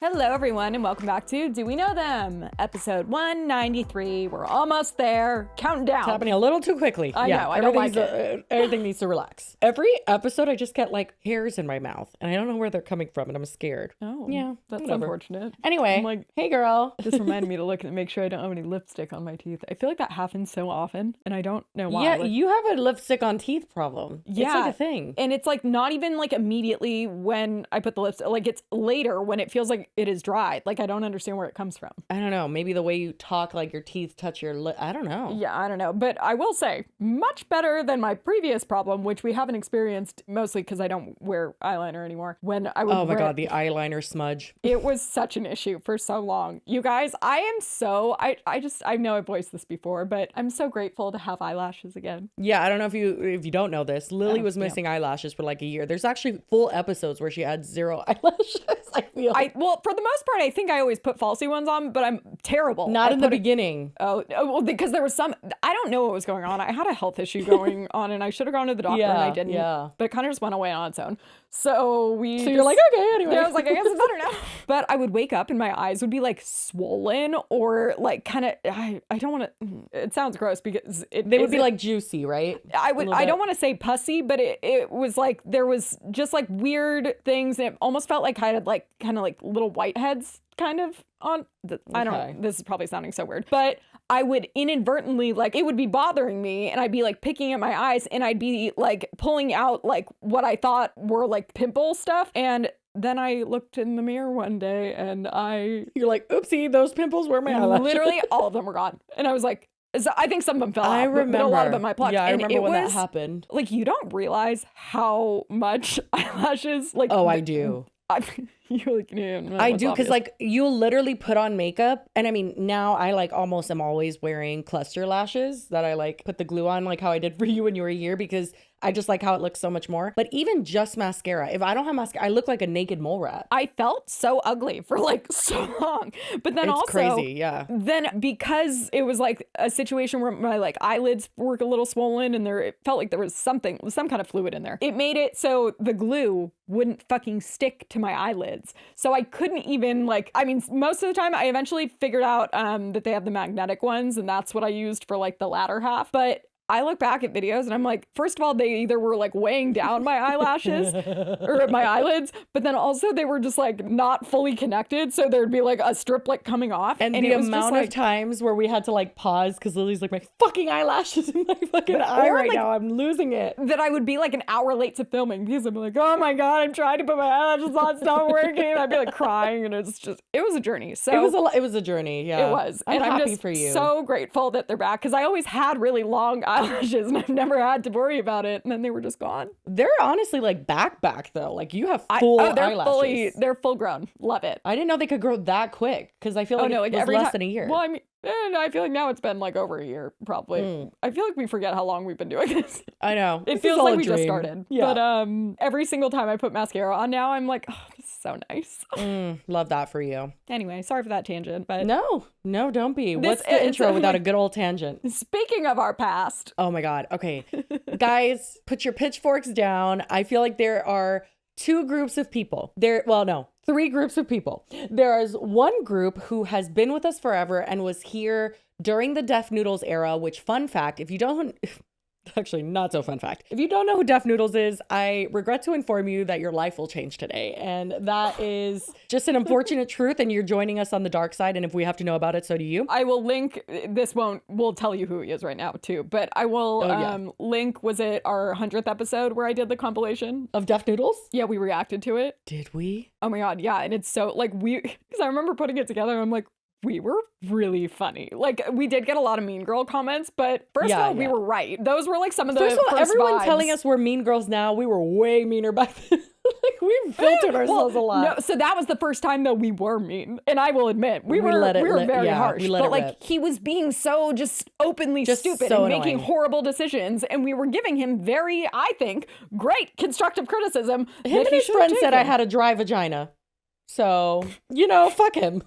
Hello, everyone, and welcome back to Do We Know Them? Episode 193. We're almost there. Counting down. It's happening a little too quickly. I know. I don't like it. Everything needs to relax. Every episode, I just get like hairs in my mouth, and I don't know where they're coming from, and I'm scared. Oh, yeah, that's whatever. unfortunate. Anyway, I'm like, hey, girl. This reminded me to look and make sure I don't have any lipstick on my teeth. I feel like that happens so often, and I don't know why. Yeah, like, you have a lipstick on teeth problem. Yeah, it's like a thing, and it's like not even like immediately when I put the lipstick. Like it's later when it feels like it is dried. Like I don't understand where it comes from. I don't know. Maybe the way you talk, like your teeth touch your lip. I don't know. Yeah, I don't know. But I will say, much better than my previous problem, which we haven't experienced mostly because I don't wear eyeliner anymore. When I would Oh my God, the eyeliner smudge. It was such an issue for so long. You guys, I am so, I know I voiced this before, but I'm so grateful to have eyelashes again. Yeah, I don't know if you don't know this. Lily was missing eyelashes for like a year. There's actually full episodes where she had 0 eyelashes, I feel. Well, for the most part, I think I always put falsy ones on, but I'm terrible. Not in the beginning. Well, because there was I don't know what was going on. I had a health issue going on and I should have gone to the doctor and I didn't. Yeah. But it kind of just went away on its own. So you're like, okay, anyway. Yeah, I was like, I guess it's better now. But I would wake up and my eyes would be like swollen or like kind of, I don't want to, it sounds gross because they would be like juicy, right? I don't want to say pussy, but it was like, there was just like weird things and it almost felt like I had like kind of like little whiteheads kind of on. I don't know. This is probably sounding so weird, but I would inadvertently, like, it would be bothering me and I'd be like picking at my eyes and I'd be like pulling out like what I thought were like pimple stuff. And then I looked in the mirror one day and you're like, oopsie, those pimples were my eyelashes. Literally all of them were gone. And I was like, so I think some of them fell out. But a lot of them I plucked. Yeah, I remember when that happened. Like, you don't realize how much eyelashes, like. Oh, I do. You're like, yeah, I do, because like you literally put on makeup, and I mean now I like almost am always wearing cluster lashes that I like put the glue on, like how I did for you when you were here, because I just like how it looks so much more. But even just mascara, if I don't have mascara, I look like a naked mole rat. I felt so ugly for like so long. But then it's crazy, yeah. Then because it was like a situation where my like eyelids were a little swollen and it felt like there was some kind of fluid in there. It made it so the glue wouldn't fucking stick to my eyelids. So I couldn't even like, I mean, most of the time I eventually figured out that they have the magnetic ones and that's what I used for like the latter half. But I look back at videos and I'm like, first of all, they either were like weighing down my eyelashes or my eyelids, but then also they were just like not fully connected. So there'd be like a striplet coming off. And the amount of times where we had to like pause because Lily's like, my fucking eyelashes in my fucking eye right now. I'm losing it. That I would be like an hour late to filming because I'd be like, oh my God, I'm trying to put my eyelashes on, it's not working. I'd be like crying and it was a journey. So it was a journey. Yeah. It was. I'm happy just for you. So grateful that they're back because I always had really long eyelashes and I've never had to worry about it, and then they were just gone. They're honestly like back though. Like you have full eyelashes. They're full grown. Love it. I didn't know they could grow that quick because I feel like it was less than a year. Well, I mean, I feel like now it's been like over a year probably. I feel like we forget how long we've been doing this. I know. It feels like we just started. Yeah. But every single time I put mascara on now, I'm like, oh, this is so nice. Love that for you. Anyway, sorry for that tangent, but no, don't be. What's the intro without a good old tangent? Speaking of our past. Oh my God. Okay. Guys, put your pitchforks down. I feel like there are 2 groups of people. 3 groups of people. There is one group who has been with us forever and was here during the Deaf Noodles era, which, fun fact, if you don't, actually not so fun fact, if you don't know who Deaf Noodles is, I regret to inform you that your life will change today. And that is just an unfortunate truth. And you're joining us on the dark side. And if we have to know about it, so do you. I will link, we'll tell you who he is right now too. But I will link, was it our 100th episode where I did the compilation of Deaf Noodles? Yeah, we reacted to it. Did we? Oh my God, yeah. And it's so like because I remember putting it together and I'm like, we were really funny. Like, we did get a lot of Mean Girl comments, but first of all, we were right. Those were like some of the first everyone vibes. Telling us we're mean girls now. We were way meaner back then. Like, we filtered ourselves a lot. No, so that was the first time that we were mean. And I will admit, we were very harsh. But like, he was being so just openly stupid and making horrible decisions. And we were giving him very, I think, great constructive criticism. Him and his friend said I had a dry vagina. So, fuck him.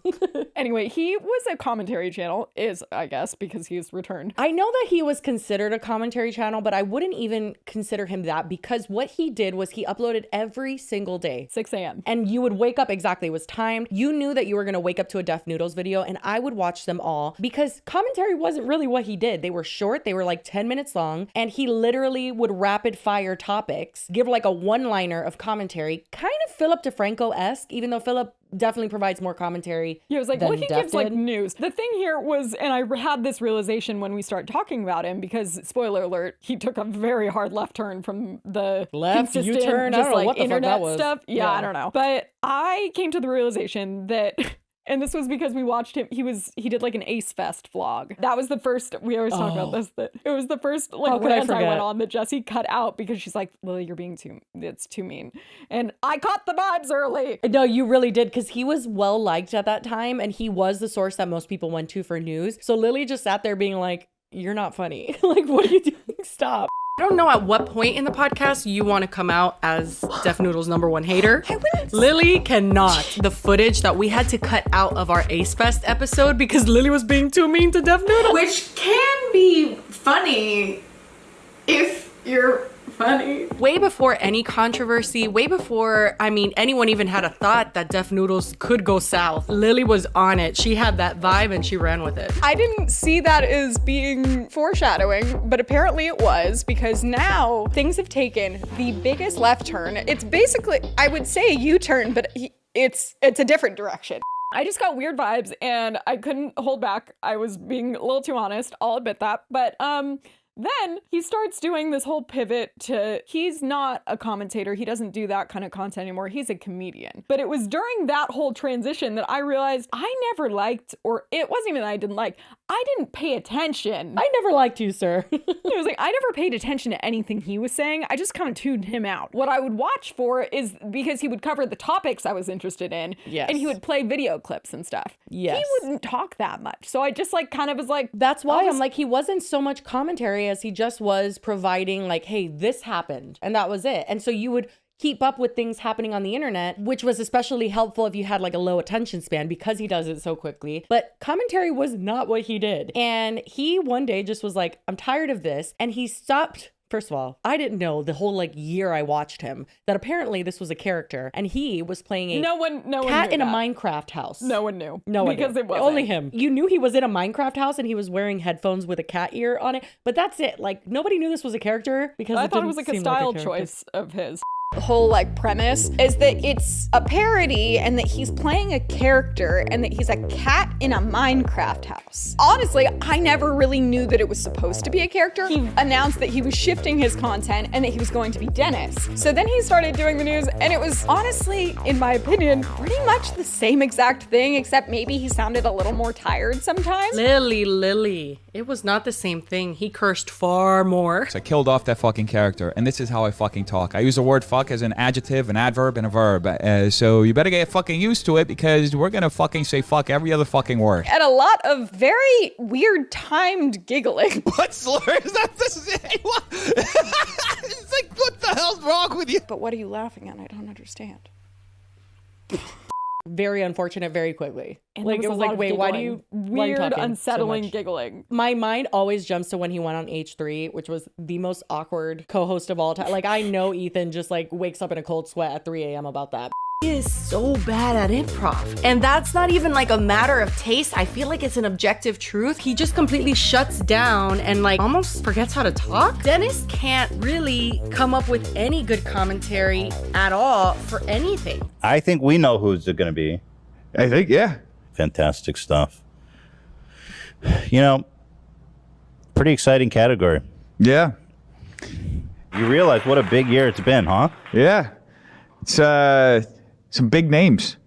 Anyway, he was a commentary channel, I guess, because he's returned. I know that he was considered a commentary channel, but I wouldn't even consider him that, because what he did was he uploaded every single day. 6 a.m. And you would wake up exactly. It was timed. You knew that you were going to wake up to a Def Noodles video, and I would watch them all because commentary wasn't really what he did. They were short. They were like 10 minutes long, and he literally would rapid fire topics, give like a one-liner of commentary, kind of Philip DeFranco-esque, even though Philip definitely provides more commentary. Yeah, it was like, than well, he Def gives like did. news. The thing here was, and I had this realization when we started talking about him, because spoiler alert, he took a very hard left turn from the Left consistent, U-turn? I just don't know like what the fuck internet that was. stuff. Yeah, I don't know. But I came to the realization that. And this was because we watched him. He did like an Ace Fest vlog. That was the first. We always talk about this. That it was the first like rant I went on that Jessie cut out because she's like, Lily, you're being it's too mean. And I caught the vibes early. No, you really did, because he was well liked at that time, and he was the source that most people went to for news. So Lily just sat there being like, "You're not funny. Like, what are you doing? Stop." I don't know at what point in the podcast you want to come out as Def Noodles' #1 hater. Lily cannot. The footage that we had to cut out of our Ace Fest episode because Lily was being too mean to Def Noodles. Which can be funny if you're funny. Way before any controversy, way before, anyone even had a thought that Def Noodles could go south, Lily was on it. She had that vibe and she ran with it. I didn't see that as being foreshadowing, but apparently it was, because now things have taken the biggest left turn. It's basically, I would say a U-turn, but it's a different direction. I just got weird vibes and I couldn't hold back. I was being a little too honest. I'll admit that. But then he starts doing this whole pivot to, he's not a commentator. He doesn't do that kind of content anymore. He's a comedian. But it was during that whole transition that I realized I never liked, or it wasn't even that I didn't like, I didn't pay attention. I never liked you, sir. It was like, I never paid attention to anything he was saying. I just kind of tuned him out. What I would watch for is, because he would cover the topics I was interested in. Yes. And he would play video clips and stuff. Yes. He wouldn't talk that much. So I just like kind of was like, that's why I'm like, he wasn't so much commentary as he just was providing like, hey, this happened. And that was it. And so you would keep up with things happening on the internet, which was especially helpful if you had like a low attention span because he does it so quickly. But commentary was not what he did. And he one day just was like, I'm tired of this. And he stopped. First of all, I didn't know the whole like year I watched him that apparently this was a character and he was playing a cat in a Minecraft house. No one knew. No one because knew. It wasn't. Only him. You knew he was in a Minecraft house and he was wearing headphones with a cat ear on it, but that's it. Like nobody knew this was a character because I thought it was like a style character. choice of his. The whole like premise is that it's a parody and that he's playing a character and that he's a cat in a Minecraft house. Honestly, I never really knew that it was supposed to be a character. He announced that he was shifting his content and that he was going to be Dennis. So then he started doing the news and it was honestly, in my opinion, pretty much the same exact thing, except maybe he sounded a little more tired sometimes. Lily. It was not the same thing. He cursed far more. So I killed off that fucking character, and this is how I fucking talk. I use the word fuck as an adjective, an adverb, and a verb. So you better get fucking used to it because we're gonna fucking say fuck every other fucking word. And a lot of very weird timed giggling. What slur is that to say? What? It's like, what the hell's wrong with you? But what are you laughing at? I don't understand. Very unfortunate very quickly. And Like it was like, wait, why are you weird, talking so unsettling much? giggling? My mind always jumps to when he went on H3, which was the most awkward co-host of all time. Like I know Ethan just like wakes up in a cold sweat at 3 a.m. about that. He is so bad at improv. And that's not even like a matter of taste. I feel like it's an objective truth. He just completely shuts down and like almost forgets how to talk. Dennis can't really come up with any good commentary at all for anything. I think we know who's it going to be. I think, yeah. Fantastic stuff. You know, pretty exciting category. Yeah. You realize what a big year it's been, huh? Yeah. It's some big names.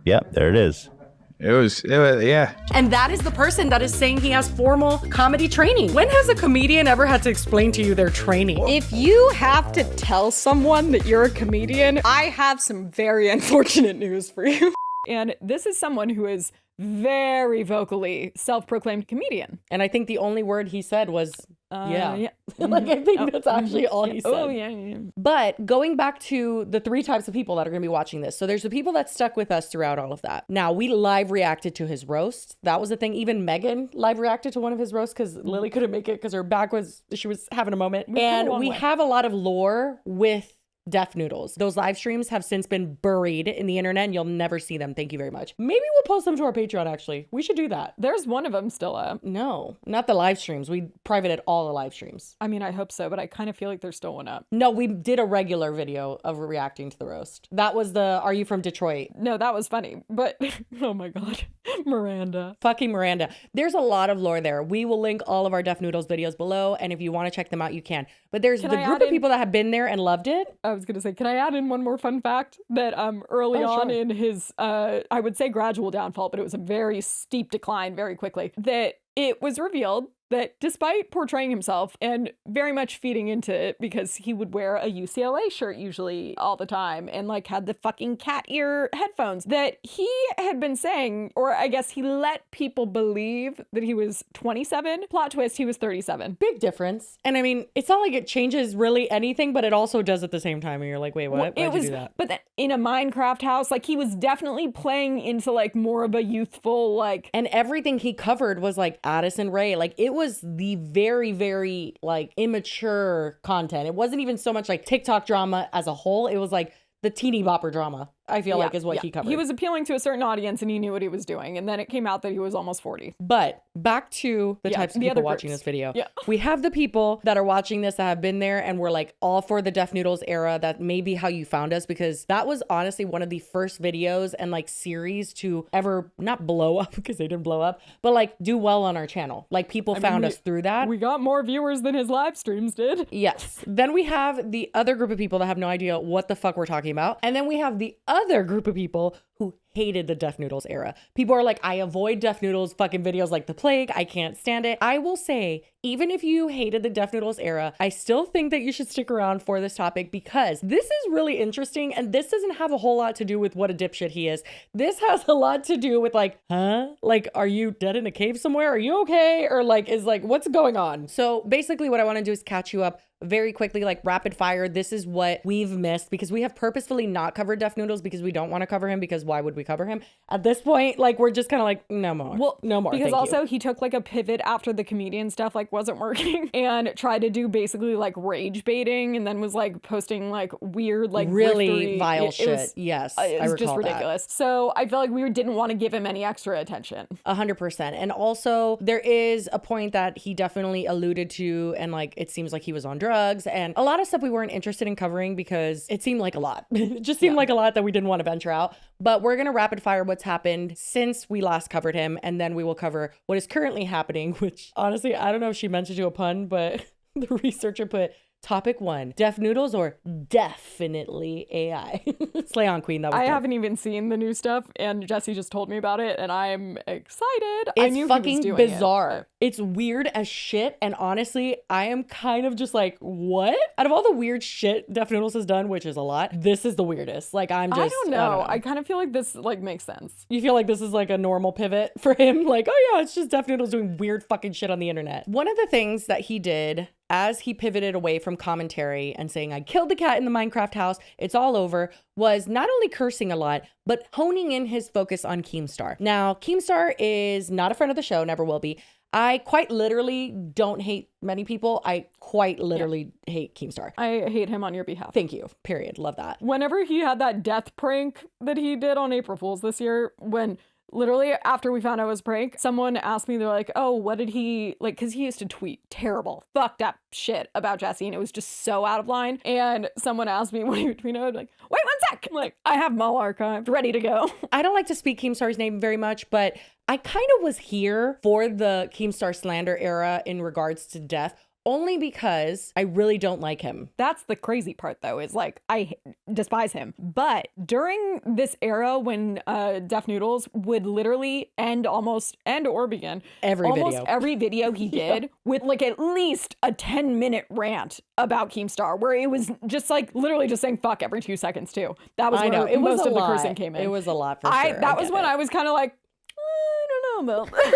Yeah, there it is. It was, yeah. And that is the person that is saying he has formal comedy training. When has a comedian ever had to explain to you their training? If you have to tell someone that you're a comedian, I have some very unfortunate news for you. And this is someone who is very vocally self-proclaimed comedian. And I think the only word he said was Yeah. Like, I think that's actually all he said. Oh, yeah. But going back to the 3 types of people that are going to be watching this. So there's the people that stuck with us throughout all of that. Now, we live reacted to his roast. That was the thing. Even Megan live reacted to one of his roasts because Lily couldn't make it because her back she was having a moment. And we have a lot of lore with Deaf Noodles. Those live streams have since been buried in the internet and you'll never see them. Thank you very much. Maybe we'll post them to our Patreon, actually. We should do that. There's one of them still up. No, not the live streams. We privated all the live streams. I mean, I hope so, but I kind of feel like there's still one up. No, we did a regular video of reacting to the roast. That was the Are You From Detroit? No, that was funny, but oh my God, Miranda. Fucking Miranda. There's a lot of lore there. We will link all of our Deaf Noodles videos below, and if you want to check them out, you can. But there's the group of people that have been there and loved it. I was gonna say, can I add in one more fun fact that early on in his I would say gradual downfall, but it was a very steep decline very quickly, that it was revealed that despite portraying himself and very much feeding into it because he would wear a UCLA shirt usually all the time and like had the fucking cat ear headphones, that he had been saying, or I guess he let people believe that he was 27. Plot twist, he was 37. Big difference. And I mean, it's not like it changes really anything, but it also does at the same time. And you're like, wait, what? Why'd you do that? But then in a Minecraft house, like he was definitely playing into like more of a youthful, like. And everything he covered was like Addison Rae. Like it was the very, very like immature content. It wasn't even so much like TikTok drama as a whole. It was like the teeny bopper drama, I feel like is what he covered. He was appealing to a certain audience and he knew what he was doing. And then it came out that he was almost 40. But back to the types of people watching this video. Yeah. We have the people that are watching this that have been there and were like all for the Deaf Noodles era. That may be how you found us, because that was honestly one of the first videos and like series to ever not blow up, because they didn't blow up, but like do well on our channel. Like people found us through that. We got more viewers than his live streams did. Yes. Then we have the other group of people that have no idea what the fuck we're talking about. And then we have the other group of people who hated the Deaf Noodles era. People are like, I avoid Deaf Noodles fucking videos like the plague. I can't stand it. I will say, even if you hated the Deaf Noodles era, I still think that you should stick around for this topic, because this is really interesting. And this doesn't have a whole lot to do with what a dipshit he is. This has a lot to do with like, like, are you dead in a cave somewhere? Are you okay? Or like, is like, what's going on? So basically what I want to do is catch you up very quickly, like rapid fire. This is what we've missed, because we have purposefully not covered Deaf Noodles because we don't want to cover him, because why would we cover him? At this point, like, we're just kind of like, no more. Well, no more. Because also he took like a pivot after the comedian stuff like wasn't working and tried to do basically like rage baiting, and then was like posting like weird, like really vile shit. Was, yes. It was just ridiculous. That. So I feel like we didn't want to give him any extra attention. 100%. And also there is a point that he definitely alluded to, and like, it seems like he was on drugs and a lot of stuff we weren't interested in covering because it seemed like a lot. It just seemed like a lot that we didn't want to venture out. But we're going to rapid fire what's happened since we last covered him, and then we will cover what is currently happening, which honestly, I don't know if she meant to do a pun, but the researcher put topic 1, Deaf Noodles or definitely AI. Slay on, queen. That was I good. haven't even seen the new stuff, and Jesse just told me about it, and I'm excited. It's I knew fucking he was doing bizarre. It's weird as shit, and honestly, I am kind of just like, what? Out of all the weird shit Deaf Noodles has done, which is a lot, this is the weirdest. Like, I don't know. I kind of feel like this like makes sense. You feel like this is like a normal pivot for him? Like, oh yeah, it's just Deaf Noodles doing weird fucking shit on the internet. One of the things that he did as he pivoted away from commentary and saying, I killed the cat in the Minecraft house, it's all over, was not only cursing a lot, but honing in his focus on Keemstar. Now, Keemstar is not a friend of the show, never will be. I quite literally don't hate many people. I quite literally hate Keemstar. I hate him on your behalf. Thank you. Period. Love that. Whenever he had that death prank that he did on April Fool's this year, when literally after we found out it was a prank, someone asked me, they're like, oh, what did he, like, because he used to tweet terrible, fucked up shit about Jesse, and it was just so out of line. And someone asked me, what do you tweet? I'd be like, wait 1 sec. I'm like, I have them all archived, ready to go. I don't like to speak Keemstar's name very much, but I kind of was here for the Keemstar slander era in regards to death, only because I really don't like him. That's the crazy part, though, is like, I despise him. But during this era when Deaf Noodles would literally almost begin every video he did with like at least a 10-minute rant about Keemstar, where it was just like literally just saying fuck every 2 seconds too. That was where most of the cursing came in. It was a lot for sure. That was when I was kind of like, I don't know about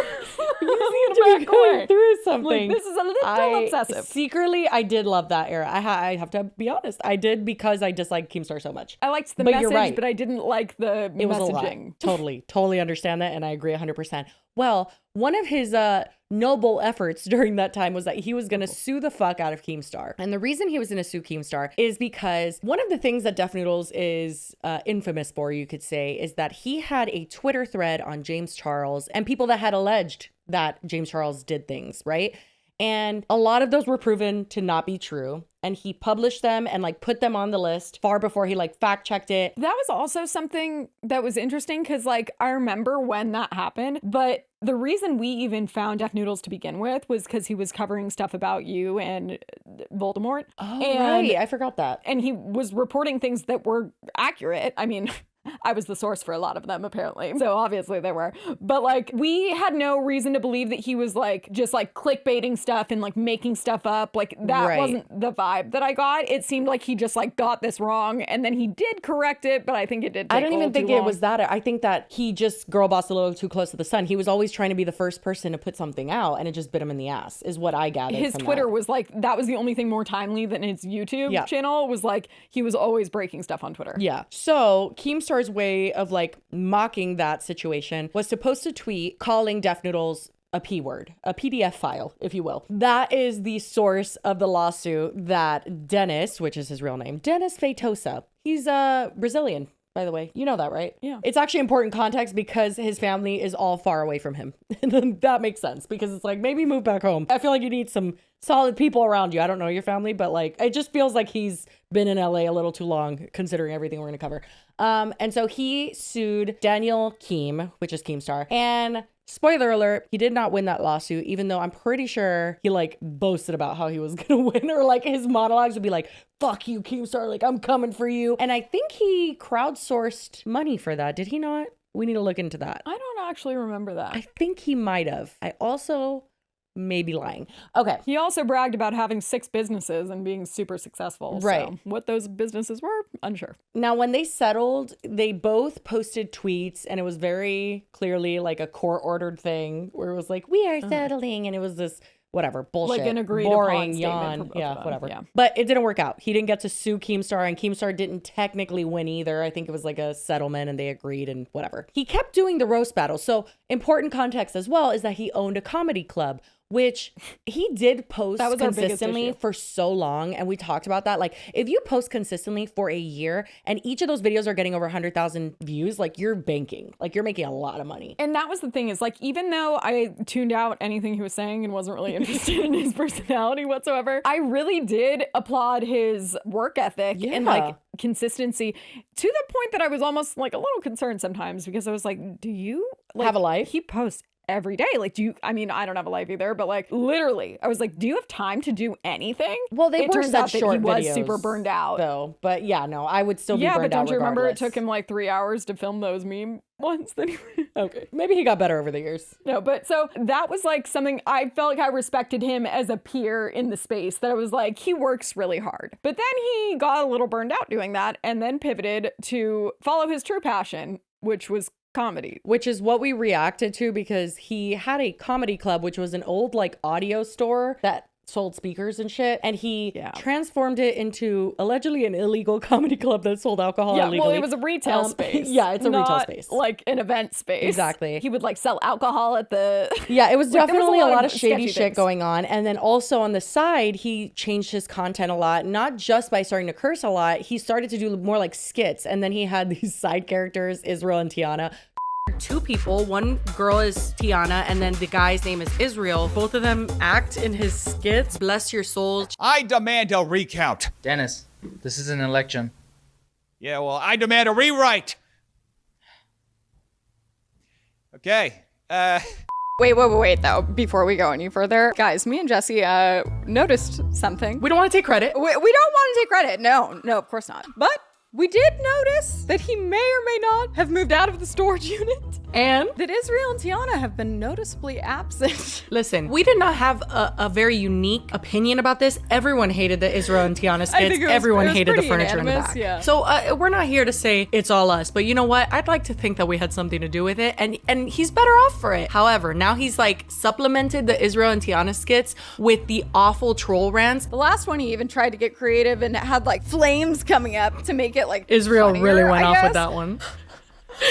You seem to be going through something. Like, this is a little obsessive. Secretly, I did love that era. I have to be honest. I did because I disliked Keemstar so much. I liked the But message, you're right. but I didn't like the It was messaging. a lot. Totally understand that, and I agree 100%. Well, one of his noble efforts during that time was that he was going to sue the fuck out of Keemstar. And the reason he was going to sue Keemstar is because one of the things that Def Noodles is infamous for, you could say, is that he had a Twitter thread on James Charles and people that had alleged that James Charles did things, right? And a lot of those were proven to not be true. And he published them and like put them on the list far before he like fact checked it. That was also something that was interesting because, like, I remember when that happened, but the reason we even found Def Noodles to begin with was because he was covering stuff about you and Voldemort. Oh, right. I forgot that. And he was reporting things that were accurate. I mean, I was the source for a lot of them, apparently. So obviously they were. But like, we had no reason to believe that he was like just like clickbaiting stuff and like making stuff up. Like, that wasn't the vibe that I got. It seemed like he just like got this wrong, and then he did correct it, but I think it did take I don't even think it was that. I think that he just girl bossed a little too close to the sun. He was always trying to be the first person to put something out, and it just bit him in the ass, is what I gathered. His from Twitter that. was like, that was the only thing more timely than his YouTube channel. Was like, he was always breaking stuff on Twitter. Yeah. So Keemstar's way of like mocking that situation was to post a tweet calling Def Noodles a P word, a PDF file, if you will. That is the source of the lawsuit that Dennis, which is his real name, Dennis Feitosa, he's Brazilian, by the way. You know that, right? Yeah. It's actually important context because his family is all far away from him. That makes sense because it's like, maybe move back home. I feel like you need some solid people around you. I don't know your family, but like, it just feels like he's been in LA a little too long considering everything we're going to cover. And so he sued Daniel Keem, which is Keemstar, and spoiler alert, he did not win that lawsuit, even though I'm pretty sure he like boasted about how he was gonna win, or like his monologues would be like, fuck you, Keemstar, like I'm coming for you. And I think he crowdsourced money for that. Did he not? We need to look into that. I don't actually remember that. I think he might have. I also may be lying. Okay. He also bragged about having 6 businesses and being super successful. Right. So what those businesses were, unsure. Now, when they settled, they both posted tweets, and it was very clearly like a court-ordered thing where it was like, we are settling, and it was this whatever bullshit, Like an agreed boring upon yawn, statement for both of them. whatever. Yeah. But it didn't work out. He didn't get to sue Keemstar, and Keemstar didn't technically win either. I think it was like a settlement, and they agreed, and whatever. He kept doing the roast battle. So important context as well is that he owned a comedy club, which he did post That was our biggest consistently issue. for so long. And we talked about that. Like, if you post consistently for a year and each of those videos are getting over 100,000 views, like, you're banking, like, you're making a lot of money. And that was the thing, is like, even though I tuned out anything he was saying and wasn't really interested in his personality whatsoever, I really did applaud his work ethic and like consistency, to the point that I was almost like a little concerned sometimes, because I was like, do you like, have a life? He posts every day. Like, do you, I mean, I don't have a life either, but like, literally, I was like, do you have time to do anything? Well, they it were turns such out that short he was videos, super burned out. though. But yeah, no, I would still be burned out. Yeah, but don't you remember it regardless. took him like 3 hours to film those meme ones that he Okay, maybe he got better over the years. No, but so that was like something I felt like I respected him as a peer in the space, that I was like, he works really hard. But then he got a little burned out doing that, and then pivoted to follow his true passion, which was comedy. Which is what we reacted to, because he had a comedy club, which was an old like audio store that sold speakers and shit, and he transformed it into allegedly an illegal comedy club that sold alcohol illegally. Well, it was a retail space. Yeah, it's a retail not space. like an event space. Exactly. He would like sell alcohol at the Yeah, it was Like, there was definitely a lot of sketchy shady shit things. going on. And then also on the side, he changed his content a lot, not just by starting to curse a lot. He started to do more like skits, and then he had these side characters, Israel and Tiana. 2 people, one girl is Tiana, and then the guy's name is Israel. Both of them act in his skits. Bless your soul. I demand a recount. Dennis, this is an election. Yeah, well, I demand a rewrite. Okay. Wait, though, before we go any further. Guys, me and Jesse noticed something. We don't want to take credit. We don't want to take credit. No, of course not. But we did notice that he may or may not have moved out of the storage unit. And that Israel and Tiana have been noticeably absent. listen, we did not have a very unique opinion about this. Everyone hated the Israel and Tiana skits. Everyone hated the furniture in the back. Yeah. So we're not here to say it's all us, but you know what? I'd like to think that we had something to do with it, and he's better off for it. However, now he's like supplemented the Israel and Tiana skits with the awful troll rants. The last one, he even tried to get creative and it had like flames coming up to make it like Israel funnier, really went I off with guess. that one.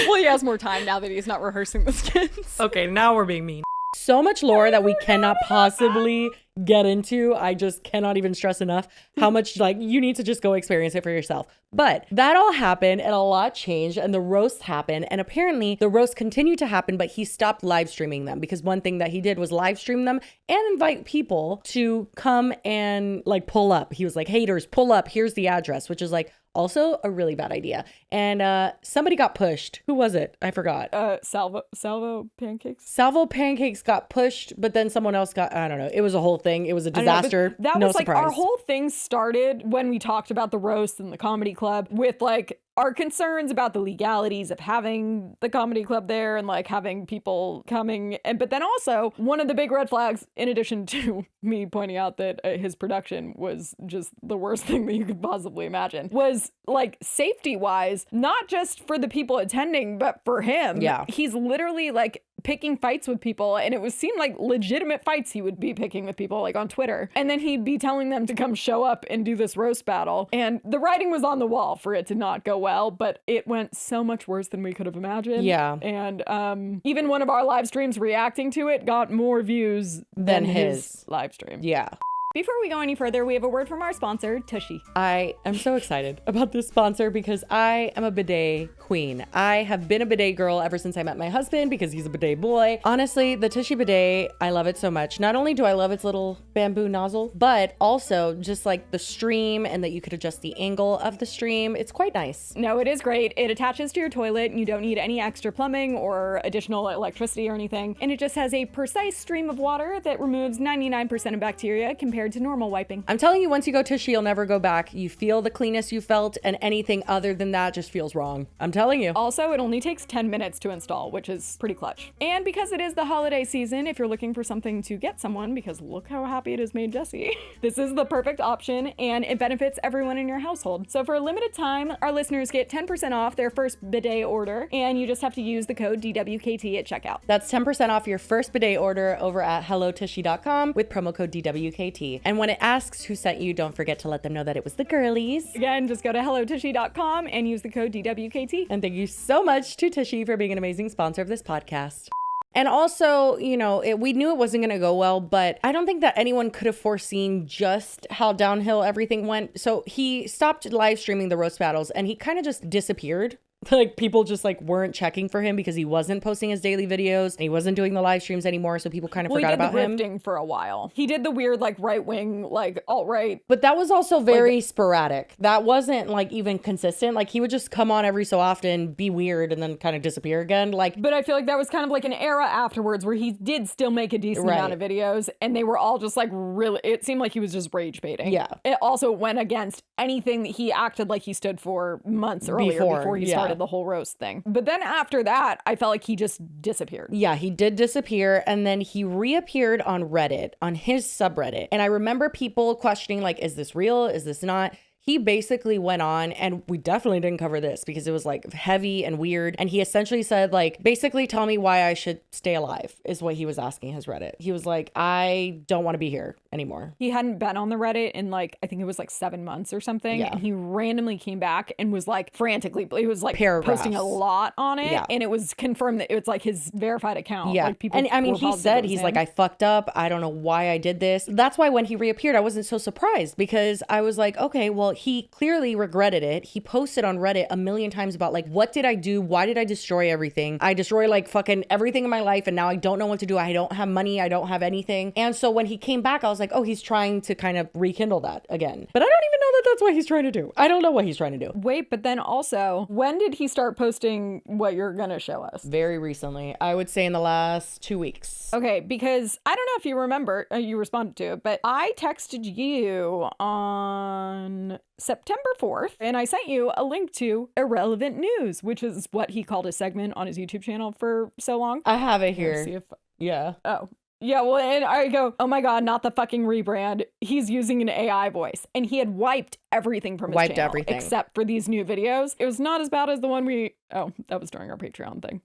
Well, he has more time now that he's not rehearsing the skits. Okay, now we're being mean. So much lore that we cannot possibly get into. I just cannot even stress enough how much like you need to just go experience it for yourself. But that all happened and a lot changed and the roasts happened, and apparently the roasts continued to happen, but he stopped live streaming them because one thing that he did was live stream them and invite people to come and like pull up. He was like, haters, pull up, here's the address, which is like also a really bad idea. And somebody got pushed. Who was it? I forgot. Salvo pancakes. Salvo pancakes got pushed, but then someone else got, I don't know. It was a whole thing. It was a disaster. That no was like surprise. our whole thing started when we talked about the roast and the comedy club with like our concerns about the legalities of having the comedy club there and like having people coming. But then also one of the big red flags, in addition to me pointing out that his production was just the worst thing that you could possibly imagine, was like safety wise, not just for the people attending, but for him. Yeah. He's literally like picking fights with people, and it seemed like legitimate fights he would be picking with people like on Twitter, and then he'd be telling them to come show up and do this roast battle, and the writing was on the wall for it to not go well, but it went so much worse than we could have imagined. Yeah. And even one of our live streams reacting to it got more views than his live stream. Yeah. Before we go any further, we have a word from our sponsor, Tushy. I am so excited about this sponsor because I am a bidet queen. I have been a bidet girl ever since I met my husband because he's a bidet boy. Honestly, the Tushy bidet, I love it so much. Not only do I love its little bamboo nozzle, but also just like the stream and that you could adjust the angle of the stream. It's quite nice. No, it is great. It attaches to your toilet and you don't need any extra plumbing or additional electricity or anything. And it just has a precise stream of water that removes 99% of bacteria compared to normal wiping. I'm telling you, once you go Tushy, you'll never go back. You feel the cleanness you felt, and anything other than that just feels wrong. I'm telling you. Also, it only takes 10 minutes to install, which is pretty clutch. And because it is the holiday season, if you're looking for something to get someone, because look how happy it has made Jesse, this is the perfect option, and it benefits everyone in your household. So for a limited time, our listeners get 10% off their first bidet order, and you just have to use the code DWKT at checkout. That's 10% off your first bidet order over at hellotushy.com with promo code DWKT. And when it asks who sent you, don't forget to let them know that it was the girlies. Again, just go to hellotushy.com and use the code DWKT. And thank you so much to Tushy for being an amazing sponsor of this podcast. And also, you know, we knew it wasn't going to go well, but I don't think that anyone could have foreseen just how downhill everything went. So he stopped live streaming the roast battles and he kind of just disappeared. Like people just like weren't checking for him because he wasn't posting his daily videos and he wasn't doing the live streams anymore. So people kind of forgot about him. He did the grifting for a while. He did the weird like right wing, like alt-right. But that was also very sporadic. That wasn't like even consistent. Like he would just come on every so often, be weird, and then kind of disappear again. Like, but I feel like that was kind of like an era afterwards where he did still make a decent amount of videos, and they were all just like really. It seemed like he was just rage baiting. Yeah. It also went against anything that he acted like he stood for months earlier before he started the whole roast thing. But then after that, I felt like he just disappeared. Yeah, he did disappear, and then he reappeared on Reddit, on his subreddit. And I remember people questioning, like, is this real? Is this not? He basically went on, and we definitely didn't cover this because it was like heavy and weird. And he essentially said, like, basically tell me why I should stay alive is what he was asking his Reddit. He was like, I don't want to be here anymore. He hadn't been on the Reddit in like, I think it was like 7 months or something. Yeah. And he randomly came back and was like frantically, he was like Paragraphs. posting a lot on it. Yeah. And it was confirmed that it was like his verified account. Yeah. Like people and I mean, were he positive said, it was he's him. like, I fucked up. I don't know why I did this. That's why when he reappeared, I wasn't so surprised because I was like, okay, well, he clearly regretted it. He posted on Reddit a million times about like, what did I do? Why did I destroy everything? I destroyed like fucking everything in my life and now I don't know what to do. I don't have money. I don't have anything. And so when he came back, I was like, oh, he's trying to kind of rekindle that again. But I don't even know that that's what he's trying to do. I don't know what he's trying to do. Wait, but then also, when did he start posting what you're gonna show us? Very recently. I would say in the last 2 weeks. Okay, because I don't know if you remember, you responded to it, but I texted you on September 4th, and I sent you a link to Irrelevant News, which is what he called a segment on his YouTube channel for so long. I have it Let's see here. if- Yeah. Oh. Yeah, well, and I go, oh my God, not the fucking rebrand. He's using an AI voice. And he had wiped everything from his Wiped channel, everything. except for these new videos. It was not as bad as the one that was during our Patreon thing.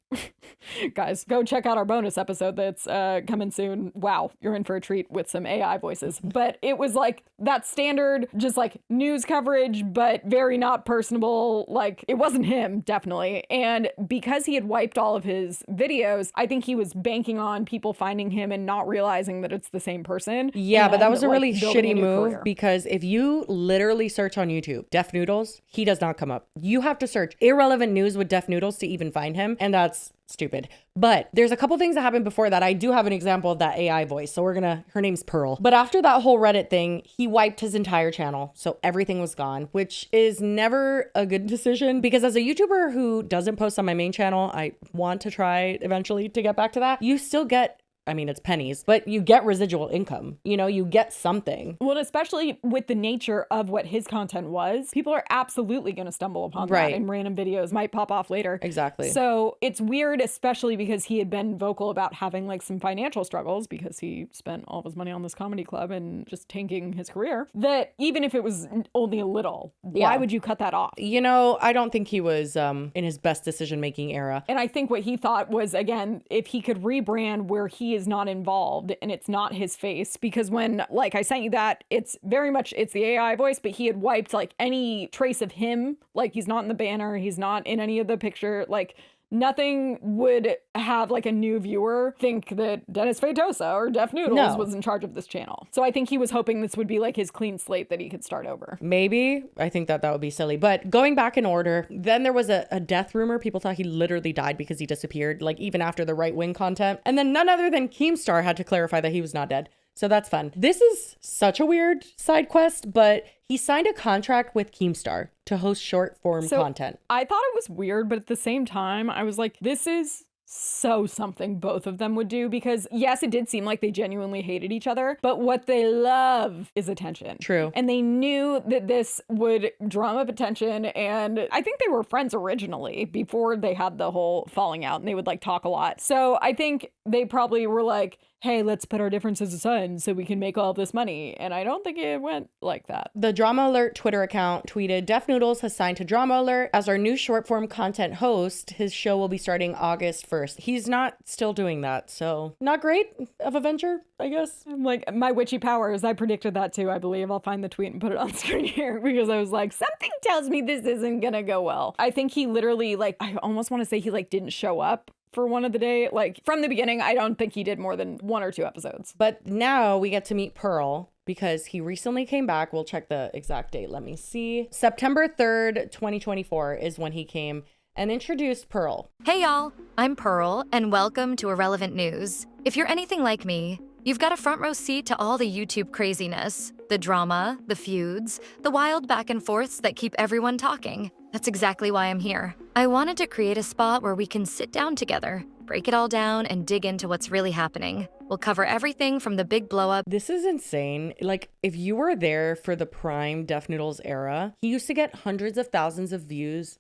Guys, go check out our bonus episode that's coming soon. Wow, you're in for a treat with some AI voices. But it was like that standard, just like news coverage, but very not personable. Like, it wasn't him, definitely. And because he had wiped all of his videos, I think he was banking on people finding him and not realizing that it's the same person. Yeah, but that was a like, really building a shitty new move career. because if you literally search on YouTube, Deaf Noodles, he does not come up. You have to search Irrelevant News with Deaf Noodles to even find him. And that's stupid. But there's a couple things that happened before that. I do have an example of that AI voice. So her name's Pearl. But after that whole Reddit thing, he wiped his entire channel. So everything was gone, which is never a good decision because as a YouTuber who doesn't post on my main channel, I want to try eventually to get back to that. You still get, I mean, it's pennies, but you get residual income. You know, you get something. Well, especially with the nature of what his content was, people are absolutely going to stumble upon Right. that, and random videos might pop off later. Exactly. So it's weird, especially because he had been vocal about having like some financial struggles because he spent all of his money on this comedy club and just tanking his career, that even if it was only a little, why Yeah. would you cut that off? You know, I don't think he was in his best decision-making era. And I think what he thought was, again, if he could rebrand where he is not involved and it's not his face, because when, like, I sent you that, it's very much, it's the AI voice, but he had wiped like any trace of him. Like, he's not in the banner, he's not in any of the picture, like nothing would have like a new viewer think that Dennis Fatosa or Deaf Noodles No. was in charge of this channel. So I think he was hoping this would be like his clean slate that he could start over. Maybe. I think that would be silly. But going back in order, then there was a death rumor. People thought he literally died because he disappeared, like even after the right-wing content. And then none other than Keemstar had to clarify that he was not dead. So that's fun. This is such a weird side quest, but he signed a contract with Keemstar to host short form content. I thought it was weird, but at the same time, I was like, this is so something both of them would do, because yes, it did seem like they genuinely hated each other, but what they love is attention. True. And they knew that this would drum up attention, and I think they were friends originally before they had the whole falling out, and they would like talk a lot. So I think they probably were like, hey, let's put our differences aside so we can make all this money. And I don't think it went like that. The Drama Alert Twitter account tweeted, Deaf Noodles has signed to Drama Alert as our new short form content host. His show will be starting August 1st. He's not still doing that, so not great of a venture, I guess. I'm like, my witchy powers, I predicted that too, I believe. I'll find the tweet and put it on screen here because I was like, something tells me this isn't gonna go well. I think he literally, like, I almost want to say he like didn't show up for one of the day. Like, from the beginning, I don't think he did more than 1 or 2 episodes. But now we get to meet Pearl because he recently came back. We'll check the exact date. Let me see. September 3rd, 2024 is when he came and introduced Pearl. Hey y'all, I'm Pearl, and welcome to Irrelevant News. If you're anything like me, you've got a front row seat to all the YouTube craziness, the drama, the feuds, the wild back and forths that keep everyone talking. That's exactly why I'm here. I wanted to create a spot where we can sit down together, break it all down, and dig into what's really happening. We'll cover everything from the big blow up. This is insane. Like, if you were there for the prime Deaf Noodles era, he used to get hundreds of thousands of views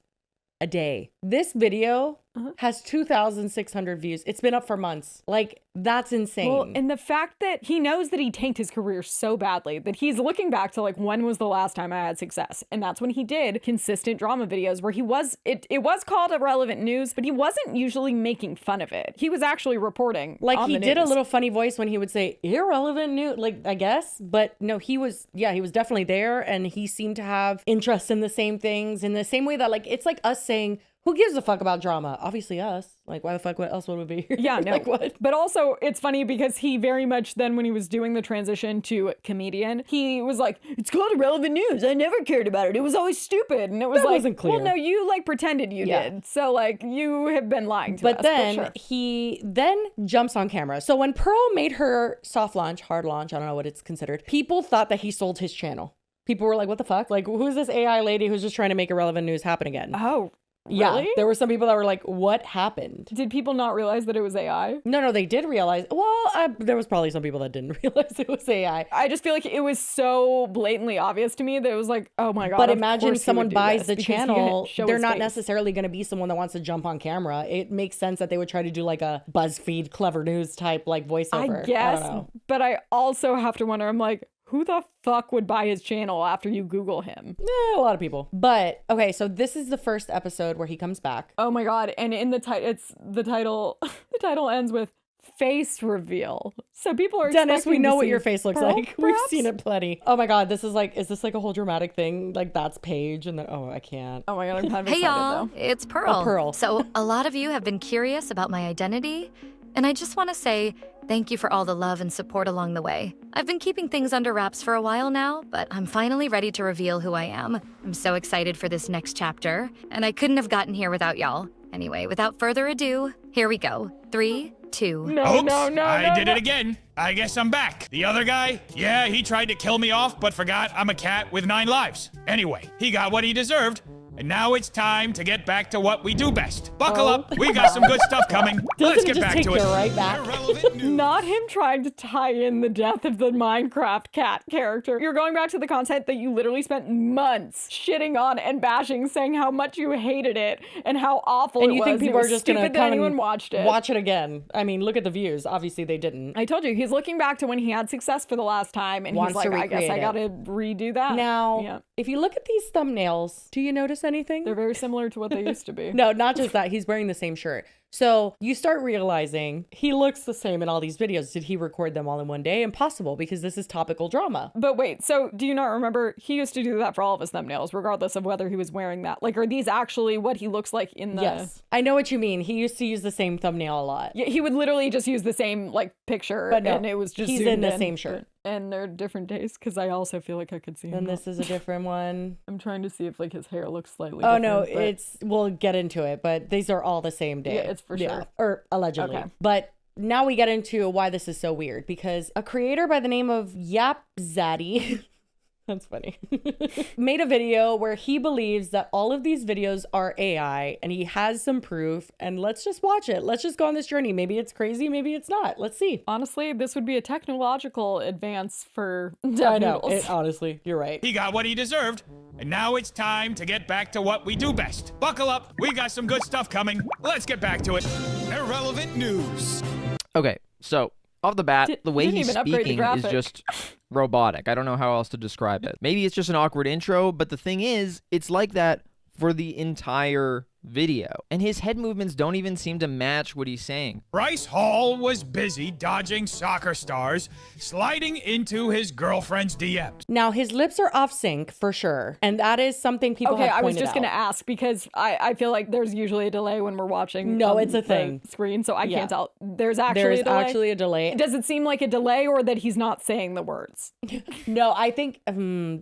a day. This video has 2,600 views. It's been up for months. Like, that's insane. Well, and the fact that he knows that he tanked his career so badly that he's looking back to like, when was the last time I had success? And that's when he did consistent drama videos where he was, it was called Irrelevant News, but he wasn't usually making fun of it. He was actually reporting. Like, on he the did a news. little funny voice when he would say irrelevant news, like, I guess. But no, he was definitely there, and he seemed to have interest in the same things in the same way that, like, it's like us saying, who gives a fuck about drama? Obviously us. Like, why the fuck else would we be here? Yeah, no. Like, what? But also, it's funny because he very much then, when he was doing the transition to comedian, he was like, it's called Irrelevant News. I never cared about it. It was always stupid. And it was That like, wasn't clear. well, no, you like pretended you Yeah. did. So like, you have been lying to us. But then sure. he then jumps on camera. So when Pearl made her soft launch, hard launch, I don't know what it's considered, people thought that he sold his channel. People were like, what the fuck? Like, who's this AI lady who's just trying to make Irrelevant News happen again? Oh, Yeah, Really? there were some people that were like, what happened? Did people not realize that it was AI? No, they did realize. Well, there was probably some people that didn't realize it was AI. I just feel like it was so blatantly obvious to me that it was like, oh my God. But of imagine course he someone would do buys this the because he channel, didn't show they're his not face. necessarily going to be someone that wants to jump on camera. It makes sense that they would try to do like a BuzzFeed clever news type like voiceover. I guess, don't know. but I also have to wonder, I'm like, who the fuck would buy his channel after you Google him? A lot of people. But okay, so this is the first episode where he comes back. Oh my God. And in the title, the title ends with face reveal. So people are Dennis, we expecting know to what see your face looks Pearl, like. We've perhaps? seen it plenty. Oh my God, is this like a whole dramatic thing? Like that's Paige and then, oh, I can't. Oh my God, I'm kind of Hey excited y'all, though. it's Pearl. Oh, Pearl. So, a lot of you have been curious about my identity, and I just want to say thank you for all the love and support along the way. I've been keeping things under wraps for a while now, but I'm finally ready to reveal who I am. I'm so excited for this next chapter, and I couldn't have gotten here without y'all. Anyway, without further ado, here we go. 3, 2. Oops, I did it again. I guess I'm back. The other guy, yeah, he tried to kill me off, but forgot I'm a cat with 9 lives. Anyway, he got what he deserved. And now it's time to get back to what we do best. Buckle up. We got some good stuff coming. Let's get back to it. Right back. Irrelevant news. Not him trying to tie in the death of the Minecraft cat character. You're going back to the content that you literally spent months shitting on and bashing, saying how much you hated it and how awful And it you was. think people It was are just going to stupid that come anyone and watched it. watch it again? I mean, look at the views. Obviously, they didn't. I told you, he's looking back to when he had success for the last time, and Wants he's to like, I guess I recreate gotta redo that. Now, Yeah. if you look at these thumbnails, do you notice anything? They're very similar to what they used to be. No, not just that. He's wearing the same shirt. So you start realizing he looks the same in all these videos. Did he record them all in one day? Impossible, because this is topical drama. But wait, so do you not remember he used to do that for all of his thumbnails, regardless of whether he was wearing that? Like, are these actually what he looks like in the... Yes. I know what you mean. He used to use the same thumbnail a lot. Yeah, he would literally just use the same, like, picture, But no, and it was just he's zoomed in the same shirt. And they're different days, because I also feel like I could see him. And this is a different one. I'm trying to see if, like, his hair looks slightly Oh, different. no, but- we'll get into it, but these are all the same day. Yeah, it's for sure. Or allegedly. Okay. But now we get into why this is so weird, because a creator by the name of Yap Zaddy, that's funny, made a video where he believes that all of these videos are AI, and he has some proof, and let's just watch it. Let's just go on this journey. Maybe it's crazy, maybe it's not. Let's see. Honestly, this would be a technological advance for I know. Noodles. Honestly, you're right. He got what he deserved. And now it's time to get back to what we do best. Buckle up. We got some good stuff coming. Let's get back to it. Irrelevant news. Okay, so off the bat, the way didn't he's even upgrade the speaking is graphic. just robotic. I don't know how else to describe it. Maybe it's just an awkward intro, but the thing is, it's like that for the entire video. And his head movements don't even seem to match what he's saying. Bryce Hall was busy dodging soccer stars, sliding into his girlfriend's DMs. Now, his lips are off sync for sure. And that is something people Okay, have I was pointed just going to out. ask because I feel like there's usually a delay when we're watching No, it's a the thing. screen, so I Yeah. can't tell. There's actually There's a delay? actually a delay. Does it seem like a delay or that he's not saying the words? No, I think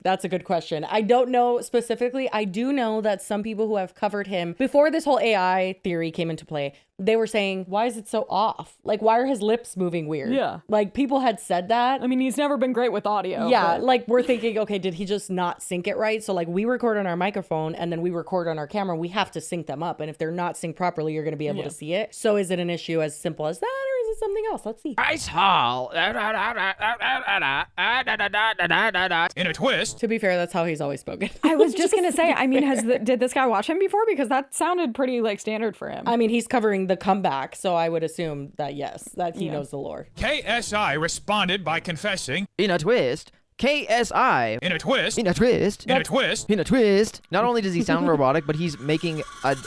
that's a good question. I don't know specifically. I do know that some people who have covered him before this whole AI theory came into play, they were saying, why is it so off? Like, why are his lips moving weird? Yeah. Like, people had said that. I mean, he's never been great with audio. Yeah, but- like we're thinking, okay, did he just not sync it right? So like we record on our microphone and then we record on our camera. We have to sync them up. And if they're not synced properly, you're going to be able to see it. So is it an issue as simple as that or is it something else? Let's see. Bryce Hall. In a twist, To be fair, that's how he's always spoken. I was just going to say, I mean, did this guy watch him before? Because that sounded pretty like standard for him. I mean, he's covering the comeback. So I would assume that yes, that he knows the lore. KSI responded by confessing, In a twist, KSI. in a twist, In a twist. in a twist, In a twist. Not only does he sound robotic, but he's making an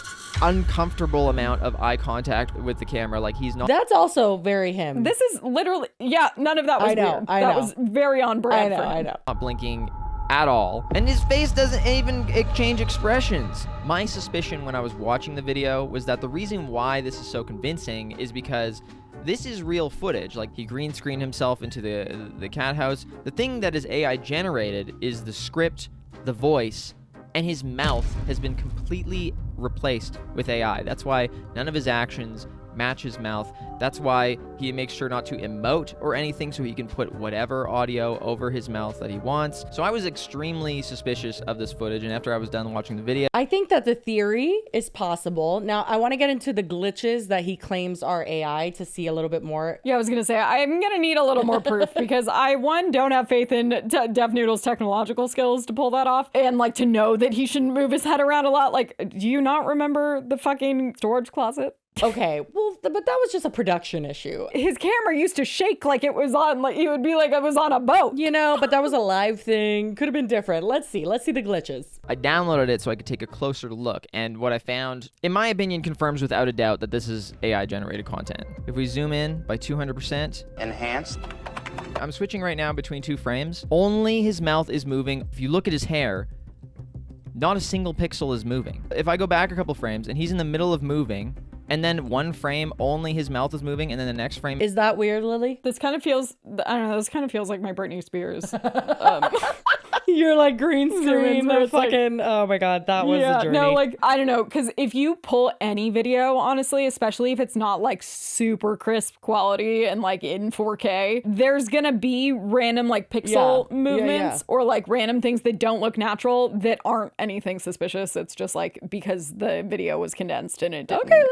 uncomfortable amount of eye contact with the camera. Like he's not. That's also very him. This is literally, none of that was I know, weird. I that know. was very on brand for him. I know. Not blinking at all. And his face doesn't even exchange expressions. My suspicion when I was watching the video was that the reason why this is so convincing is because this is real footage. Like he green screened himself into the cat house. The thing that is AI generated is the script, the voice, and his mouth has been completely replaced with AI. That's why none of his actions match his mouth. That's why he makes sure not to emote or anything, so he can put whatever audio over his mouth that he wants. So I was extremely suspicious of this footage, and after I was done watching the video, I think that the theory is possible. Now, I want to get into the glitches that he claims are AI to see a little bit more. Yeah, I was going to say, I'm going to need a little more proof because I, one, don't have faith in Deaf Noodle's technological skills to pull that off, and like to know that he shouldn't move his head around a lot. Like, do you not remember the fucking storage closet? Okay, well, but that was just a production issue. His camera used to shake like it was on, like, it would be like it was on a boat. You know, but that was a live thing. Could have been different. Let's see the glitches. I downloaded it so I could take a closer look, and what I found, in my opinion, confirms without a doubt that this is AI generated content. If we zoom in by 200%, Enhanced. I'm switching right now between 2 frames. Only his mouth is moving. If you look at his hair, not a single pixel is moving. If I go back a couple frames and he's in the middle of moving, and then one frame only his mouth is moving, and then the next frame Is that weird, Lily? This kind of feels, I don't know, this kind of feels like my Britney Spears. You're like green screen. where it's like- Oh my God, that was a journey. No, like, I don't know, because if you pull any video, honestly, especially if it's not like super crisp quality and like in 4K, there's gonna be random like pixel movements or like random things that don't look natural that aren't anything suspicious. It's just like because the video was condensed and it didn't. Okay,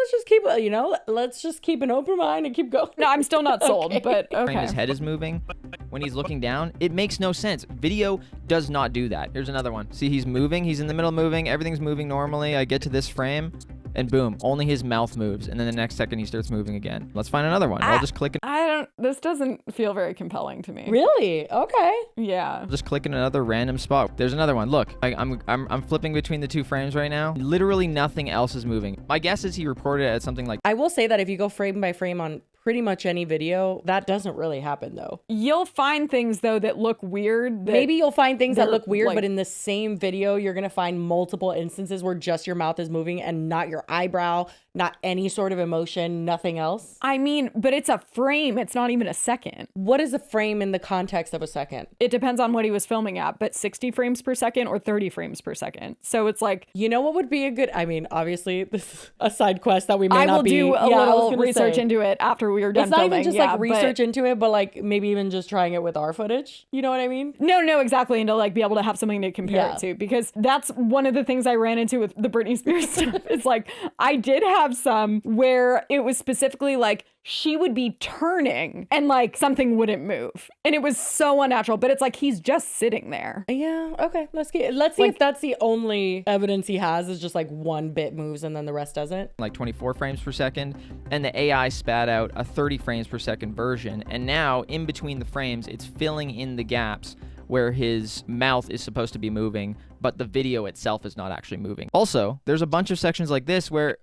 let's just keep an open mind and keep going. No, I'm still not sold, but frame okay. his head is moving. When he's looking down, it makes no sense. Video does not do that. Here's another one. See, he's moving. He's in the middle moving. Everything's moving normally. I get to this frame, and boom, only his mouth moves. And then the next second, he starts moving again. Let's find another one. I'll just click it. This doesn't feel very compelling to me. Really? Okay. Yeah. I'll just click in another random spot. There's another one. Look, I'm flipping between the 2 frames right now. Literally nothing else is moving. My guess is he reported it at something like, I will say that if you go frame by frame on pretty much any video, that doesn't really happen though. You'll find things though that look weird. Maybe you'll find things that look weird, like, but in the same video, you're going to find multiple instances where just your mouth is moving and not your eyebrow, not any sort of emotion, nothing else. I mean, but it's a frame. It's not even a second. What is a frame in the context of a second? It depends on what he was filming at, but 60 frames per second or 30 frames per second. So it's like, you know what would be a good, I mean, obviously this is a side quest that we may I not will be. do a Yeah, I was little gonna research say. into it after we were done It's not filming. even just yeah, like research into it, but like maybe even just trying it with our footage. You know what I mean? No, exactly. And to like be able to have something to compare it to, because that's one of the things I ran into with the Britney Spears stuff. It's like, I did have some where it was specifically like, she would be turning and like something wouldn't move. And it was so unnatural, but it's like, he's just sitting there. Yeah. Okay. Let's see if that's the only evidence he has is just like one bit moves and then the rest doesn't. like 24 frames per second, and the AI spat out a 30 frames per second version. And now in between the frames, it's filling in the gaps where his mouth is supposed to be moving, but the video itself is not actually moving. Also, there's a bunch of sections like this where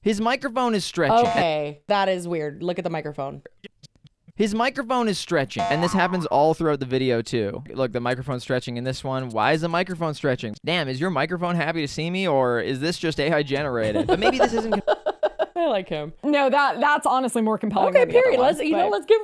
his microphone is stretching. Okay. That is weird. Look at the microphone. His microphone is stretching, and this happens all throughout the video too. Look, the microphone's stretching in this one. Why is the microphone stretching? Damn, is your microphone happy to see me, or is this just AI generated? But maybe this isn't. I like him. No, that's honestly more compelling. Okay, than the other period. ones, Let's give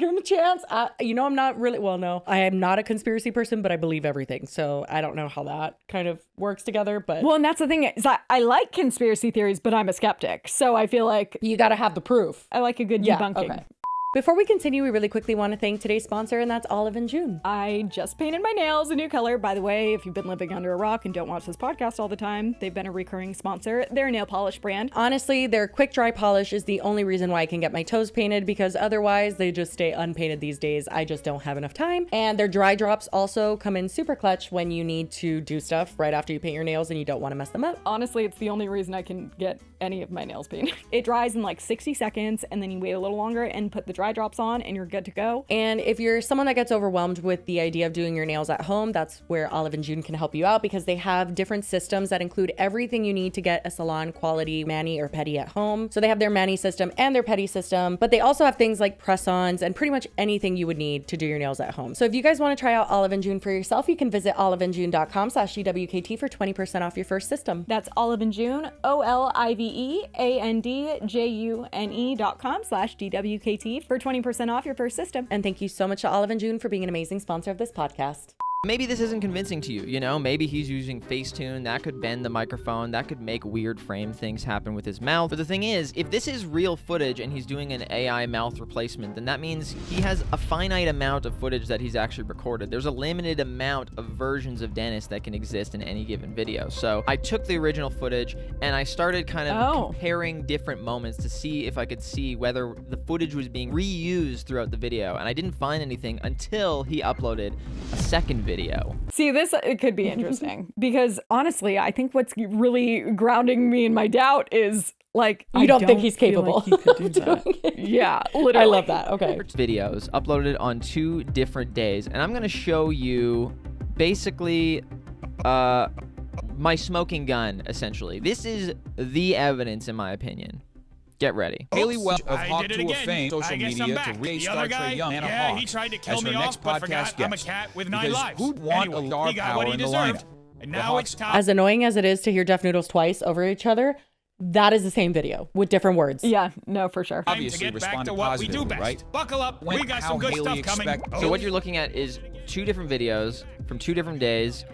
him a chance. I'm not really, I am not a conspiracy person, but I believe everything. So I don't know how that kind of works together, but. Well, and that's the thing is I like conspiracy theories, but I'm a skeptic. So I feel like You got to have the proof. I like a good debunking. Okay. Before we continue, we really quickly want to thank today's sponsor, and that's Olive and June. I just painted my nails a new color. By the way, if you've been living under a rock and don't watch this podcast all the time, they've been a recurring sponsor. They're a nail polish brand. Honestly, their quick dry polish is the only reason why I can get my toes painted, because otherwise they just stay unpainted these days. I just don't have enough time. And their dry drops also come in super clutch when you need to do stuff right after you paint your nails and you don't want to mess them up. Honestly, it's the only reason I can get any of my nails painted. It dries in like 60 seconds and then you wait a little longer and put the dry drops on and you're good to go. And if you're someone that gets overwhelmed with the idea of doing your nails at home, that's where Olive and June can help you out, because they have different systems that include everything you need to get a salon quality mani or pedi at home. So they have their mani system and their pedi system, but they also have things like press-ons and pretty much anything you would need to do your nails at home. So if you guys want to try out Olive and June for yourself, you can visit oliveandjune.com/DWKT for 20% off your first system. That's Olive and June, OLIVEANDJUNE.com/DWKT for 20% off your first system. And thank you so much to Olive and June for being an amazing sponsor of this podcast. Maybe this isn't convincing to you, you know? Maybe he's using Facetune. That could bend the microphone. That could make weird frame things happen with his mouth. But the thing is, if this is real footage and he's doing an AI mouth replacement, then that means he has a finite amount of footage that he's actually recorded. There's a limited amount of versions of Dennis that can exist in any given video. So I took the original footage and I started kind of comparing different moments to see if I could see whether the footage was being reused throughout the video. And I didn't find anything until he uploaded a second video. See, it could be interesting because honestly, I think what's really grounding me in my doubt is like, you don't think he's capable. Like he could do that. Yeah, literally. I love that. Okay. Videos uploaded on 2 different days, and I'm gonna show you basically my smoking gun, essentially. This is the evidence, in my opinion. Get ready. Haley Welch of I Hawk did it to a again. Fame social I guess media I'm back. to The re-star other Trey guy, Young and yeah, Hawk he tried to kill as me her off, next but forgot podcast I'm a guest. cat with 9 Because lives. who'd want Anyway, a star he got power what he in the deserved, lineup? and The now Hawks- it's time. As annoying as it is to hear Deaf Noodles twice over each other, that is the same video with different words. Yeah, no, for sure. Obviously to get back responded to what we do positively, best. right? Buckle up. When- We got how some good Haley stuff coming. expect- So what you're looking at is 2 different videos from 2 different days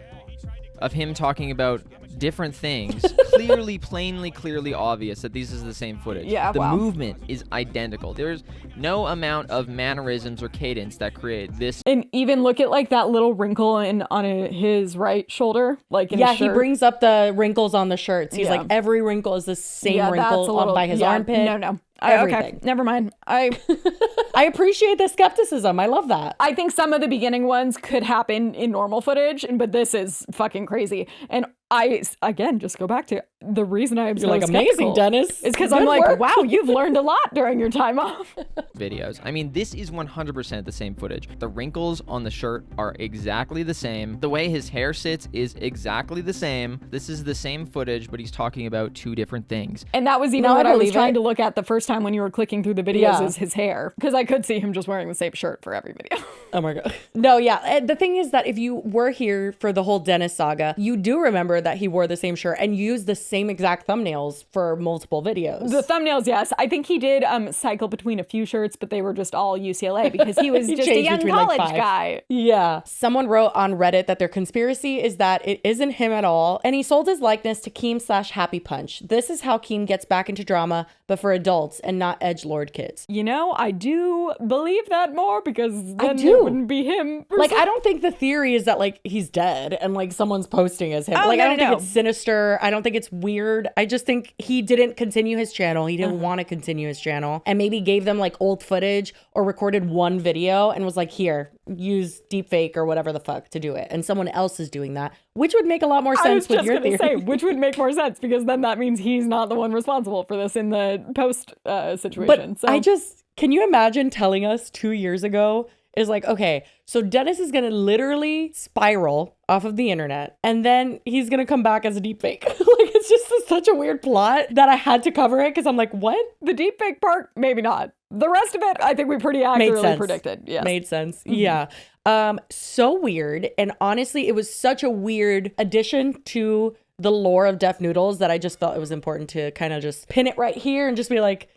of him talking about different things. Clearly obvious that this is the same footage. Yeah, the wow. movement is identical. There's no amount of mannerisms or cadence that create this. And even look at like that little wrinkle on his right shoulder, like in his He shirt. brings up the wrinkles on the shirts. He's Yeah. like, every wrinkle is the same Yeah, that's wrinkle a little, by his yeah, armpit. No. Everything. Okay, never mind. I appreciate the skepticism. I love that. I think some of the beginning ones could happen in normal footage, but this is fucking crazy. And I, again, just go back to the reason I'm so You're like, skeptical amazing, Dennis. is because Good I'm like, work. wow, you've learned a lot during your time off. Videos. I mean, this is 100% the same footage. The wrinkles on the shirt are exactly the same. The way his hair sits is exactly the same. This is the same footage, but he's talking about 2 different things. And that was even No, what I I was believe trying it. to look at the first time when you were clicking through the videos Yeah. is his hair. Because I could see him just wearing the same shirt for every video. Oh my God. No, yeah. And the thing is that if you were here for the whole Dennis saga, you do remember that he wore the same shirt and used the same exact thumbnails for multiple videos. The thumbnails, yes. I think he did cycle between a few shirts, but they were just all UCLA because he was He just a changed young between, like, college 5. guy. Yeah. Someone wrote on Reddit that their conspiracy is that it isn't him at all, and he sold his likeness to Keem/Happy Punch. This is how Keem gets back into drama, but for adults and not edgelord kids. You know, I do believe that more because then do. it wouldn't be him. Like, I don't think the theory is that, like, he's dead and, like, someone's posting as him. Oh, like, no, I don't no, think no. it's sinister. I don't think it's weird. I just think he didn't continue his channel. He didn't want to continue his channel and maybe gave them, like, old footage or recorded one video and was like, here, use deepfake or whatever the fuck to do it. And someone else is doing that, which would make a lot more I was sense with just your going to theory. say, which would make more sense because then that means he's not the one responsible for this in the post situation. But So I just, can you imagine telling us 2 years ago is like, okay, so Dennis is going to literally spiral off of the internet and then he's going to come back as a deepfake. Like, it's just such a weird plot that I had to cover it because I'm like, what? the deepfake part, maybe not. The rest of it, I think we pretty Made accurately sense. predicted. Yes. Made sense. Yeah. So weird. And honestly, it was such a weird addition to the lore of Deaf Noodles that I just felt it was important to kind of just pin it right here and just be like,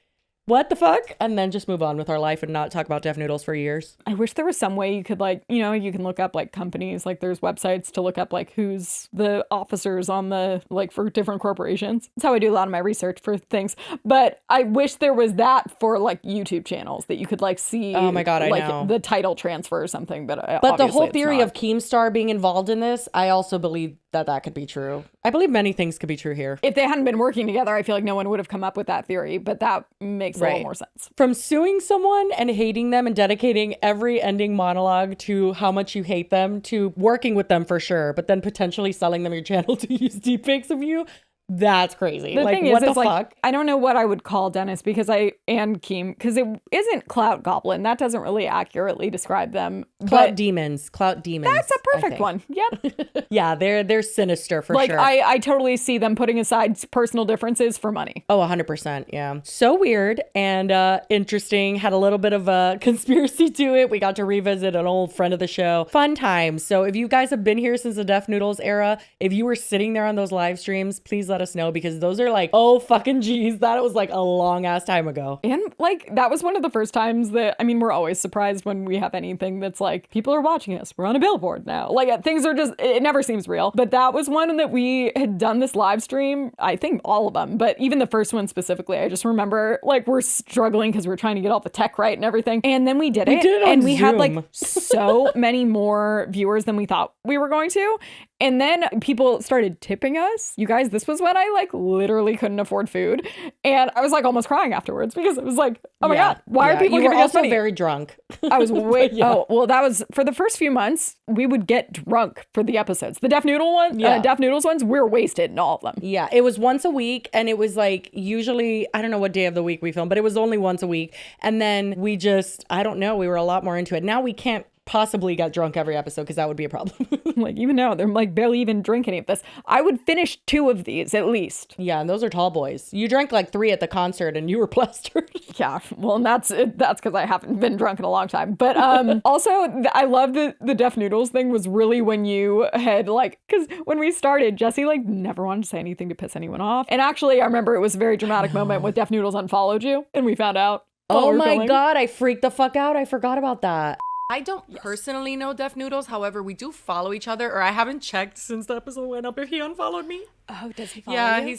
what the fuck? And then just move on with our life and not talk about Deaf Noodles for years. I wish there was some way you could, like, you know, you can look up like companies, like there's websites to look up like who's the officers on the, like, for different corporations. That's how I do a lot of my research for things. But I wish there was that for like YouTube channels that you could like see. Oh my God, I like, know. the title transfer or something. But the obviously whole it's theory not. of Keemstar being involved in this, I also believe that could be true. I believe many things could be true here. If they hadn't been working together, I feel like no one would have come up with that theory. But that makes a little more sense. From suing someone and hating them and dedicating every ending monologue to how much you hate them to working with them for sure, but then potentially selling them your channel to use deepfakes of you. That's crazy. The like, thing what is, the fuck? like, I don't know what I would call Dennis and Keem because it isn't Clout Goblin. That doesn't really accurately describe them. Clout but demons. That's a perfect one. Yep. Yeah, they're sinister for like sure. I totally see them putting aside personal differences for money. Oh, 100%. Yeah. So weird and interesting. Had a little bit of a conspiracy to it. We got to revisit an old friend of the show. Fun times. So if you guys have been here since the Deaf Noodles era, if you were sitting there on those live streams, please let let us know because those are like, oh fucking geez, that was like a long ass time ago. And like that was one of the first times that, I mean, we're always surprised when we have anything that's like, people are watching us. We're on a billboard now. Like things are just, it never seems real. But that was one that we had done this live stream. I think all of them, but even the first one specifically, I just remember like we're struggling because we're trying to get all the tech right and everything. And then we did it. And we had like so many more viewers than we thought we were going to. And then people started tipping us. You guys, this was when I like literally couldn't afford food. And I was like almost crying afterwards because it was like, oh my God, why are people giving us money? You were also very drunk. I was way, oh, well, that was for the first few months, we would get drunk for the episodes. The Deaf Noodles ones, we're wasted in all of them. Yeah, it was once a week. And it was like usually, I don't know what day of the week we filmed, but it was only once a week. And then we just, I don't know, we were a lot more into it. Now we can't possibly get drunk every episode because that would be a problem. Like even now they're like barely even drink any of this. I would finish 2 of these at least. Yeah, and those are tall boys. You drank like 3 at the concert and you were plastered. Yeah, well, and that's because I haven't been drunk in a long time. But also I love the Deaf Noodles thing was really when you had like, because when we started, Jesse like never wanted to say anything to piss anyone off. And actually I remember it was a very dramatic moment with Deaf Noodles unfollowed you and we found out. Oh my God, I freaked the fuck out. I forgot about that. I don't personally know Deaf Noodles. However, we do follow each other, or I haven't checked since the episode went up if he unfollowed me. Oh, does he follow you? Yeah,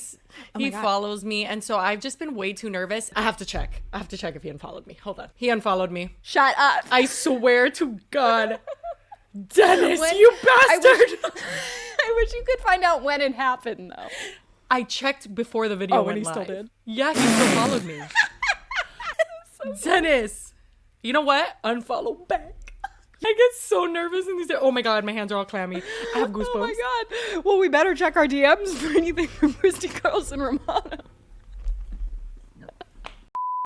he follows me. And so I've just been way too nervous. I have to check if he unfollowed me. Hold on. He unfollowed me. Shut up. I swear to God. Dennis, you bastard. I wish you could find out when it happened, though. I checked before the video went live. Still did? Yeah, he still followed me. Dennis, you know what? Unfollow back. I get so nervous in these days. Oh my God, my hands are all clammy. I have goosebumps. Oh my God. Well, we better check our DMs for anything from Christy Carlson Romano.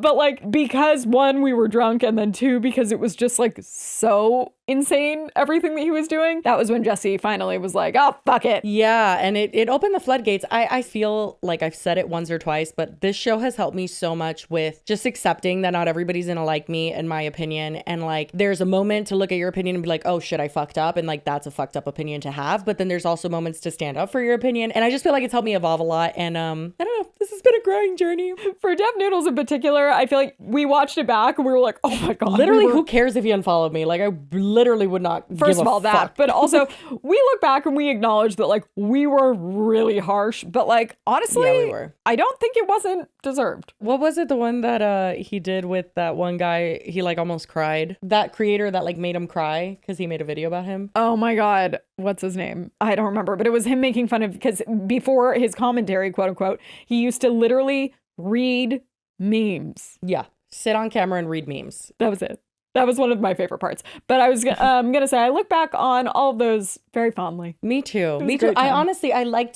But like, because 1, we were drunk, and then 2, because it was just like so insane, everything that he was doing. That was when Jesse finally was like, oh, fuck it. Yeah, and it opened the floodgates. I feel like I've said it once or twice, but this show has helped me so much with just accepting that not everybody's gonna like me and my opinion. And like, there's a moment to look at your opinion and be like, oh shit, I fucked up. And like, that's a fucked up opinion to have. But then there's also moments to stand up for your opinion. And I just feel like it's helped me evolve a lot. And I don't know, this has been a growing journey. For Deaf Noodles in particular, I feel like we watched it back and we were like, oh my God. Literally, who cares if you unfollowed me? Like, I literally would not First give of all, a fuck. but also we look back and we acknowledge that like we were really harsh, but like honestly, yeah, we were. I don't think it wasn't deserved. What was it? The one that he did with that one guy, he like almost cried. That creator that like made him cry because he made a video about him. Oh my God. What's his name? I don't remember, but it was him making fun of, because before his commentary, quote unquote, he used to literally read memes. Yeah. Sit on camera and read memes. That was it. That was one of my favorite parts. But I was gonna say I look back on all of those very fondly. Me too. Me too. I honestly, I don't like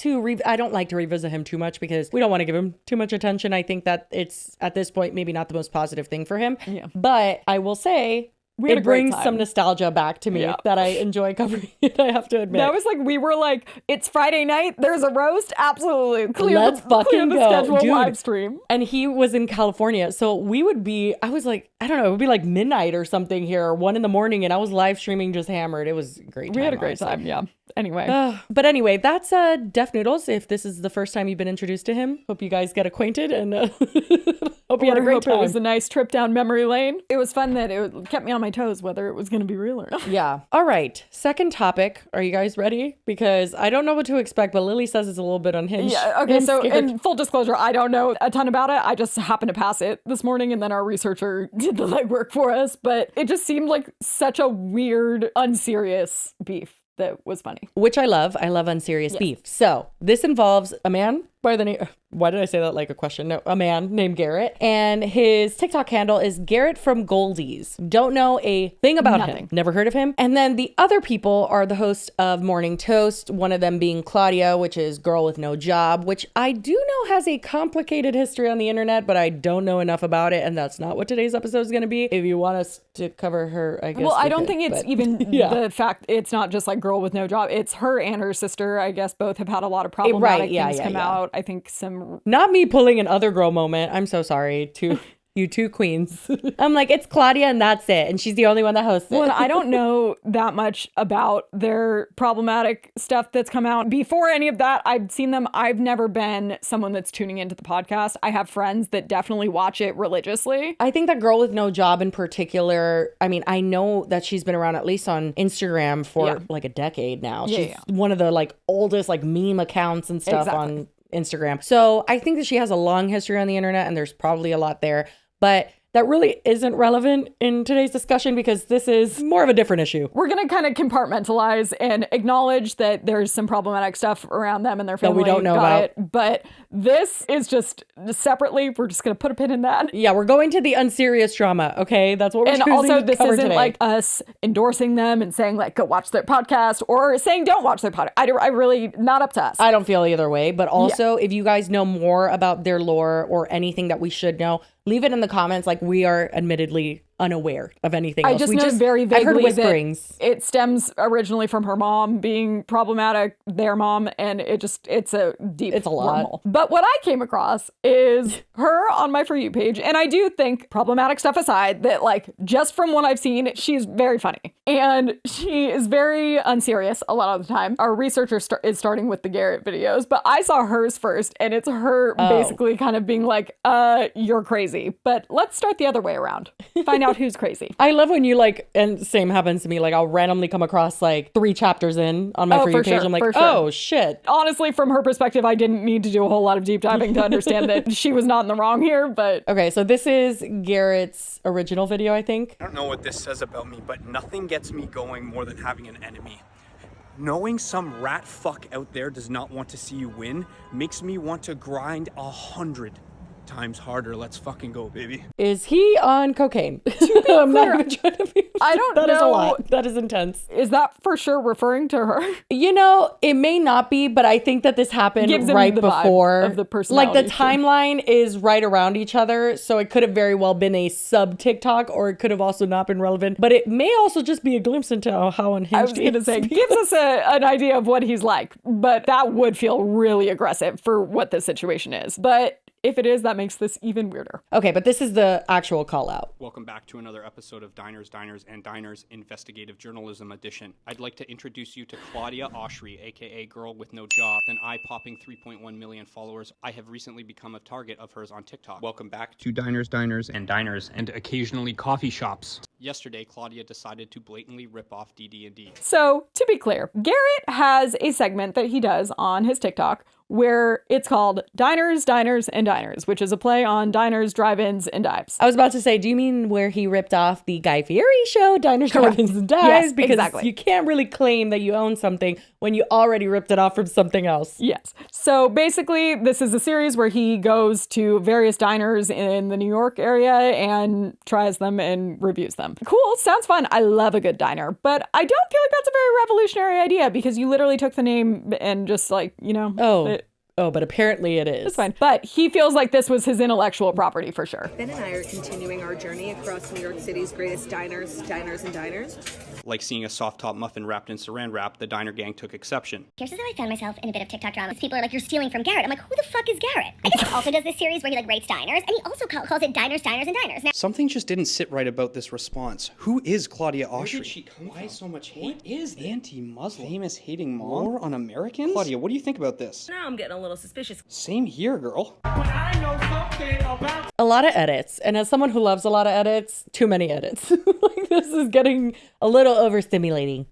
to revisit him too much because we don't want to give him too much attention. I think that it's at this point maybe not the most positive thing for him. Yeah. But I will say it brings some nostalgia back to me that I enjoy covering it, I have to admit. That was like, we were like, it's Friday night, there's a roast, absolutely. Let's fucking go. Schedule Dude. Live stream. And he was in California, so we would be, I was like, I don't know, it would be like midnight or something here, or 1 a.m, and I was live streaming just hammered. It was a great time. We had a great time, yeah. Anyway. But anyway, that's Deaf Noodles. If this is the first time you've been introduced to him, hope you guys get acquainted and hope you had a great time. It was a nice trip down memory lane. It was fun that it kept me on my toes, whether it was going to be real or not. Yeah. All right. Second topic. Are you guys ready? Because I don't know what to expect, but Lily says it's a little bit unhinged. Yeah. Okay. So in full disclosure, I don't know a ton about it. I just happened to pass it this morning, and then our researcher did the legwork for us. But it just seemed like such a weird, unserious beef that was funny. Which I love. I love unserious beef. So this involves a man by the name... Why did I say that like a question? No, a man named Garrett. And his TikTok handle is Garrett from Goldies. Don't know a thing about him. Never heard of him. And then the other people are the host of Morning Toast. One of them being Claudia, which is Girl with No Job, which I do know has a complicated history on the internet, but I don't know enough about it. And that's not what today's episode is going to be. If you want us to cover her, I guess. Well, I don't think it's even the fact, it's not just like Girl with No Job. It's her and her sister, I guess, both have had a lot of problematic things come out. I think some... Not me pulling an other girl moment. I'm so sorry to You two queens. I'm like, it's Claudia and that's it. And she's the only one that hosts it. Well, I don't know that much about their problematic stuff that's come out. Before any of that, I've seen them. I've never been someone that's tuning into the podcast. I have friends that definitely watch it religiously. I think that Girl with No Job in particular, I mean, I know that she's been around at least on Instagram for like a decade now. She's one of the like oldest like meme accounts and stuff on Instagram. So I think that she has a long history on the internet and there's probably a lot there. But that really isn't relevant in today's discussion because this is more of a different issue. We're going to kind of compartmentalize and acknowledge that there's some problematic stuff around them and their family. That we don't know about. But this is just separately, we're just going to put a pin in that. Yeah, we're going to the unserious drama, okay? That's what we're choosing to cover. And also, this isn't today. Like us endorsing them and saying like, go watch their podcast or saying don't watch their podcast. I really, not up to us. I don't feel either way. But also, if you guys know more about their lore or anything that we should know, leave it in the comments. Like, we are admittedly unaware of anything else. I just know very vaguely I've heard whisperings. It stems originally from her mom being problematic, their mom, and it's a deep It's a lot. wormhole. But what I came across is her on my For You page, and I do think, problematic stuff aside, that like just from what I've seen, she's very funny. And she is very unserious a lot of the time. Our researcher is starting with the Garrett videos, but I saw hers first, and it's her basically kind of being like, you're crazy. But let's start the other way around. Find out who's crazy. I love when you like, and same happens to me, like I'll randomly come across like 3 chapters in on my For You page. I'm like, oh shit. Honestly, from her perspective, I didn't need to do a whole lot of deep diving to understand that she was not in the wrong here, but. Okay, so this is Garrett's original video, I think. I don't know what this says about me, but nothing gets me going more than having an enemy. Knowing some rat fuck out there does not want to see you win makes me want to grind 100 times harder. Let's fucking go, baby. Is he on cocaine? I'm not even trying to be. I don't know. That is a lot. That is intense. Is that for sure referring to her? You know, it may not be, but I think that this happened right before. Of the personality. Like the timeline is right around each other, so it could have very well been a sub TikTok, or it could have also not been relevant. But it may also just be a glimpse into how unhinged I was going to say, gives us an idea of what he's like, but that would feel really aggressive for what this situation is. But if it is, that makes this even weirder. Okay, but this is the actual call out. Welcome back to another episode of Diners, and Diners Investigative Journalism Edition. I'd like to introduce you to Claudia Oshry, aka Girl with No Job, an eye-popping 3.1 million followers. I have recently become a target of hers on TikTok. Welcome back to Diners, and occasionally coffee shops. Yesterday, Claudia decided to blatantly rip off DD&D. So, to be clear, Garrett has a segment that he does on his TikTok where it's called Diners, and Diners, which is a play on diners, drive-ins, and dives. I was about to say, do you mean where he ripped off the Guy Fieri show, Diners, Drive-ins, and Dives? Yes, because exactly. You can't really claim that you own something when you already ripped it off from something else. Yes. So basically, this is a series where he goes to various diners in the New York area and tries them and reviews them. Cool. Sounds fun. I love a good diner, but I don't feel like that's a very revolutionary idea because you literally took the name and just like, you know. Oh, but apparently it is. It's fine. But he feels like this was his intellectual property for sure. Ben and I are continuing our journey across New York City's greatest diners, and diners. Like seeing a soft top muffin wrapped in saran wrap, the diner gang took exception. Here's how I found myself in a bit of TikTok drama. People are like, you're stealing from Garrett. I'm like, who the fuck is Garrett? I guess he also does this series where he like rates diners, and he also calls it Diners, and Diners. Now, something just didn't sit right about this response. Who is Claudia Oshry? Why so much hate? What is anti-Muslim? Famous hating mom? More on Americans? Claudia, what do you think about this? Now I'm getting a little suspicious. Same here, girl. A lot of edits. And as someone who loves a lot of edits, too many edits. Like this is getting a little overstimulating.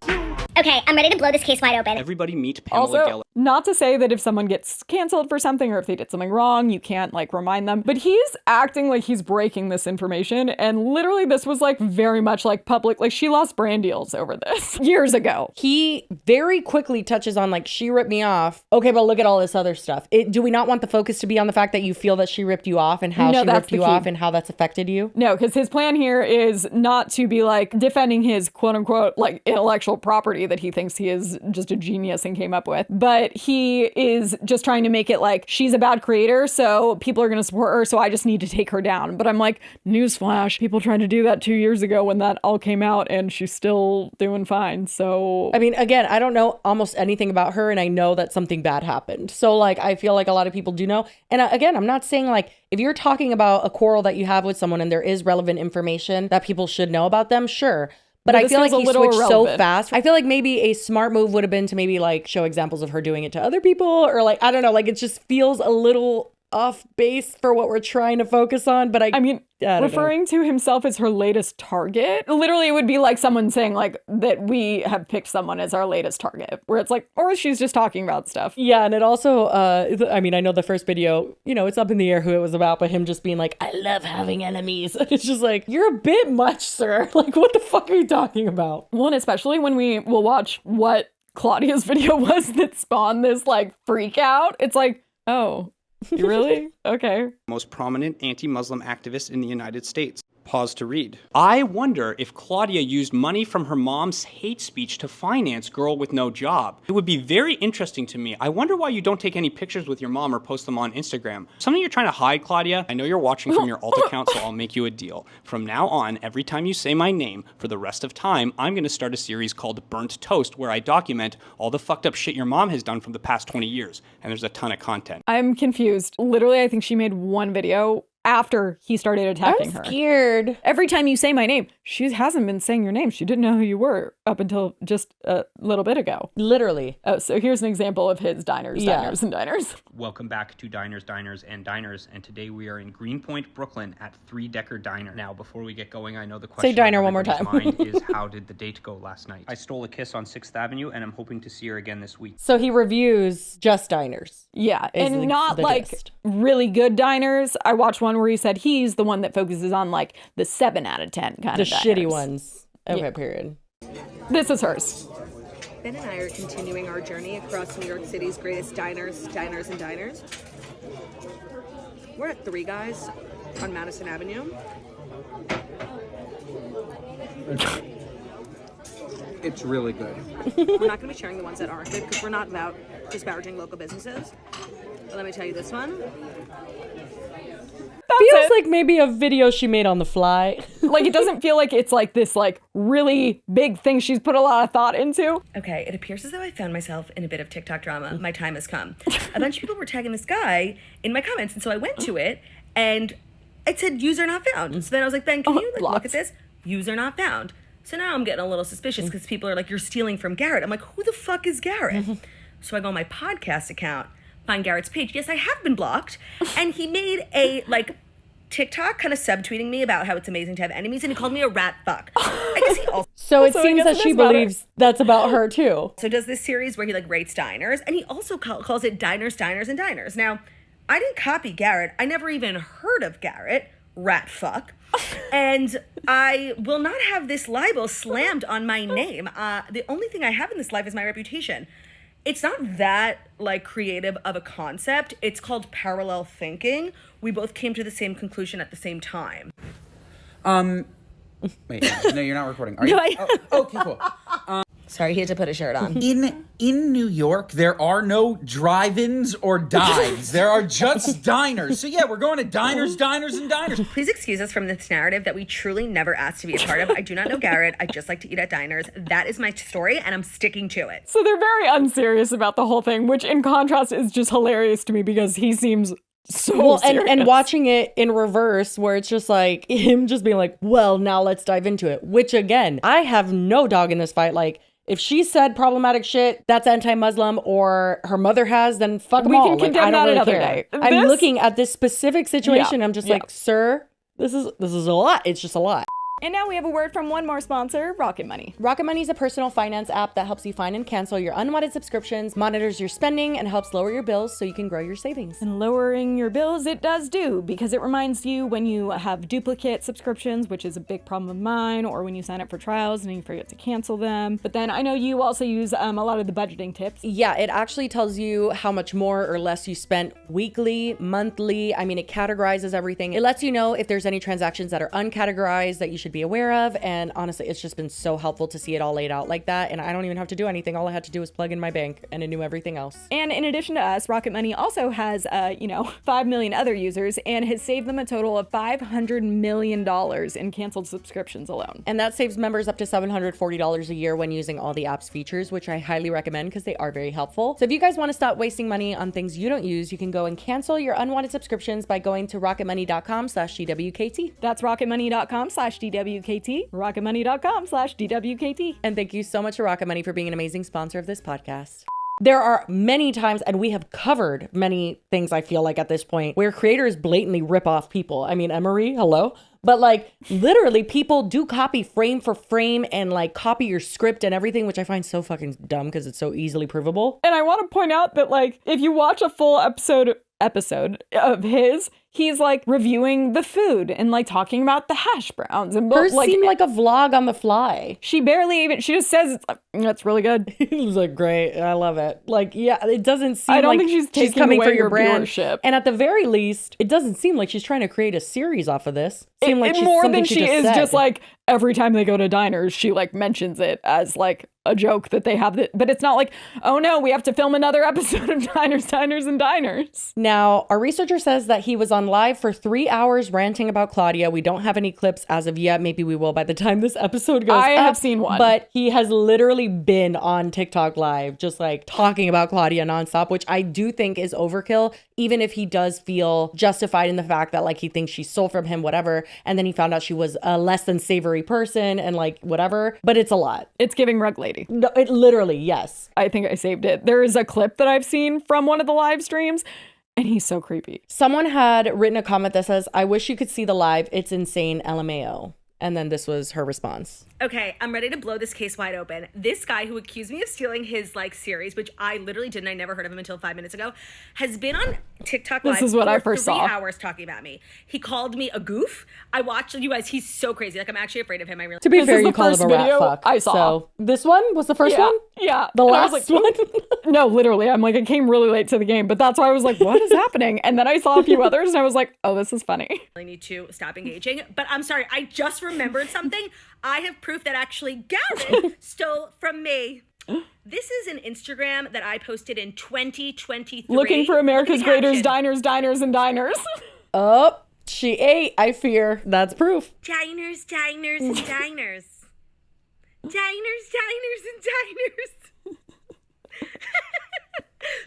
okay, I'm ready to blow this case wide open. Everybody meet Pamela Also, Geller. not to say that if someone gets canceled for something or if they did something wrong, you can't like remind them, but he's acting like he's breaking this information. And literally this was like very much like public, like she lost brand deals over this years ago. He very quickly touches on like, she ripped me off. Okay, but look at all this other stuff. Do we not want the focus to be on the fact that you feel that she ripped you off and how she ripped you off and how that's affected you? No, because his plan here is not to be like defending his quote unquote like intellectual property theory that he thinks he is just a genius and came up with. But he is just trying to make it like she's a bad creator, so people are going to support her, so I just need to take her down. But I'm like, newsflash, people tried to do that 2 years ago when that all came out, and she's still doing fine. So I mean, again, I don't know almost anything about her, and I know that something bad happened. So like, I feel like a lot of people do know. And again, I'm not saying like, if you're talking about a quarrel that you have with someone and there is relevant information that people should know about them, sure. But I feel like he switched so fast. I feel like maybe a smart move would have been to maybe like show examples of her doing it to other people, or like, I don't know, like it just feels a little off base for what we're trying to focus on. But I mean, referring to himself as her latest target, literally it would be like someone saying like that we have picked someone as our latest target, where it's like, or she's just talking about stuff. Yeah, and it also, I mean, I know the first video, you know, it's up in the air who it was about, but him just being like, I love having enemies. And it's just like, you're a bit much, sir. Like, what the fuck are you talking about? Well, and especially when we will watch what Claudia's video was that spawned this like freak out. It's like, oh, you really? Okay. Most prominent anti-Muslim activist in the United States. Pause to read. I wonder if Claudia used money from her mom's hate speech to finance Girl with No Job. It would be very interesting to me. I wonder why you don't take any pictures with your mom or post them on Instagram. Something you're trying to hide, Claudia? I know you're watching from your alt account, so I'll make you a deal. From now on, every time you say my name, for the rest of time, I'm going to start a series called Burnt Toast, where I document all the fucked up shit your mom has done from the past 20 years. And there's a ton of content. I'm confused. Literally, I think she made one video after he started attacking her. I'm scared. Every time you say my name, she hasn't been saying your name. She didn't know who you were up until just a little bit ago. Literally. Oh, so here's an example of his diners, and diners. Welcome back to Diners, and Diners, and today we are in Greenpoint, Brooklyn at Three Decker Diner. Now, before we get going, I know the question Say diner on one more time. mind is how did the date go last night? I stole a kiss on 6th Avenue, and I'm hoping to see her again this week. So he reviews just diners. Yeah, and not like really good diners. I watched one where he said he's the one that focuses on like the 7 out of 10 kind of the shitty ones. Okay, period. This is hers. Ben and I are continuing our journey across New York City's greatest diners, and diners. We're at Three Guys on Madison Avenue. It's really good. We're not going to be sharing the ones that aren't good because we're not about disparaging local businesses. But let me tell you this one. Feels like maybe a video she made on the fly. Like, it doesn't feel like it's like this like really big thing she's put a lot of thought into. Okay, it appears as though I found myself in a bit of TikTok drama. My time has come. A bunch of people were tagging this guy in my comments, and so I went to it, and it said user not found. So then I was like, Ben, can you look at this? User not found. So now I'm getting a little suspicious because people are like, you're stealing from Garrett. I'm like, who the fuck is Garrett? So I go on my podcast account, find Garrett's page. Yes, I have been blocked. And he made a like TikTok kind of subtweeting me about how it's amazing to have enemies, and he called me a rat fuck. I guess he also... So it seems that she believes that's about her too. So does this series where he like rates diners, and he also calls it Diners, and Diners. Now, I didn't copy Garrett. I never even heard of Garrett. Rat fuck. And I will not have this libel slammed on my name. The only thing I have in this life is my reputation. It's not that like creative of a concept. It's called parallel thinking. We both came to the same conclusion at the same time. Wait, no, you're not recording. Are you? Okay, cool. Sorry, he had to put a shirt on. In New York, there are no drive-ins or dives. There are just diners. So yeah, we're going to diners, and diners. Please excuse us from this narrative that we truly never asked to be a part of. I do not know Garrett. I just like to eat at diners. That is my story, and I'm sticking to it. So they're very unserious about the whole thing, which in contrast is just hilarious to me because he seems so serious. And watching it in reverse where it's just like him just being like, well, now let's dive into it. Which again, I have no dog in this fight. Like, if she said problematic shit, that's anti-Muslim, or her mother has, then fuck them all. We can condemn that another day. I'm looking at this specific situation. I'm just like, sir, this is a lot. It's just a lot. And now we have a word from one more sponsor, Rocket Money. Rocket Money is a personal finance app that helps you find and cancel your unwanted subscriptions, monitors your spending, and helps lower your bills so you can grow your savings. And lowering your bills, it does do, because it reminds you when you have duplicate subscriptions, which is a big problem of mine, or when you sign up for trials and you forget to cancel them. But then I know you also use a lot of the budgeting tips. Yeah, it actually tells you how much more or less you spent weekly, monthly. I mean, it categorizes everything. It lets you know if there's any transactions that are uncategorized that you should be aware of. And honestly, it's just been so helpful to see it all laid out like that. And I don't even have to do anything. All I had to do was plug in my bank and it knew everything else. And in addition to us, Rocket Money also has, 5 million other users and has saved them a total of $500 million in canceled subscriptions alone. And that saves members up to $740 a year when using all the app's features, which I highly recommend because they are very helpful. So if you guys want to stop wasting money on things you don't use, you can go and cancel your unwanted subscriptions by going to rocketmoney.com/DWKT. That's rocketmoney.com/DWKT, rocketmoney.com/DWKT. And thank you so much to Rocket Money for being an amazing sponsor of this podcast. There are many times, and we have covered many things, I feel like at this point, where creators blatantly rip off people. I mean, Emery, hello? But like literally people do copy frame for frame and like copy your script and everything, which I find so fucking dumb because it's so easily provable. And I want to point out that like if you watch a full episode of his, he's like reviewing the food and like talking about the hash browns and Hers seemed like a vlog on the fly. She just says it's like, that's really good. It was like, great, I love it. Like, yeah, it doesn't seem I don't like think she's coming away for your brand. viewership. And at the very least, it doesn't seem like she's trying to create a series off of this. It seemed like she's more something than she is said. just like every time they go to diners, she like mentions it as like a joke that they have, but it's not like, oh no, we have to film another episode of Diners, Diners, and Diners. Now, our researcher says that he was on live for 3 hours ranting about Claudia. We don't have any clips as of yet. Maybe we will by the time this episode goes up. I have seen one. But he has literally been on TikTok live, just like talking about Claudia nonstop, which I do think is overkill, even if he does feel justified in the fact that like he thinks she stole from him, whatever. And then he found out she was a less than savory person and like whatever. But it's a lot. It's giving rug lady. No, it literally, yes. I think I saved it. There is a clip that I've seen from one of the live streams, and he's so creepy. Someone had written a comment that says, I wish you could see the live. It's insane, LMAO. And then this was her response. Okay, I'm ready to blow this case wide open. This guy who accused me of stealing his like series, which I literally didn't, I never heard of him until 5 minutes ago, has been on TikTok Live This is what for I first 3 saw. hours talking about me. He called me a goof. I watched, you guys, he's so crazy. Like I'm actually afraid of him. I really. To be This fair, is the you called first him a rat video fuck. I saw. So this one was the first one? Yeah. The And I was last like, one? No, literally. I'm like, I came really late to the game, but that's why I was like, what is happening? And then I saw a few others and I was like, oh, this is funny. really need to stop engaging. But I'm sorry, I just remembered something. I have proof that actually Garrett stole from me. This is an Instagram that I posted in 2023. Looking for America's Look at the greatest caption. diners, diners, and diners. Oh, she ate, I fear. That's proof. Diners, diners, and diners. Diners, diners, and diners.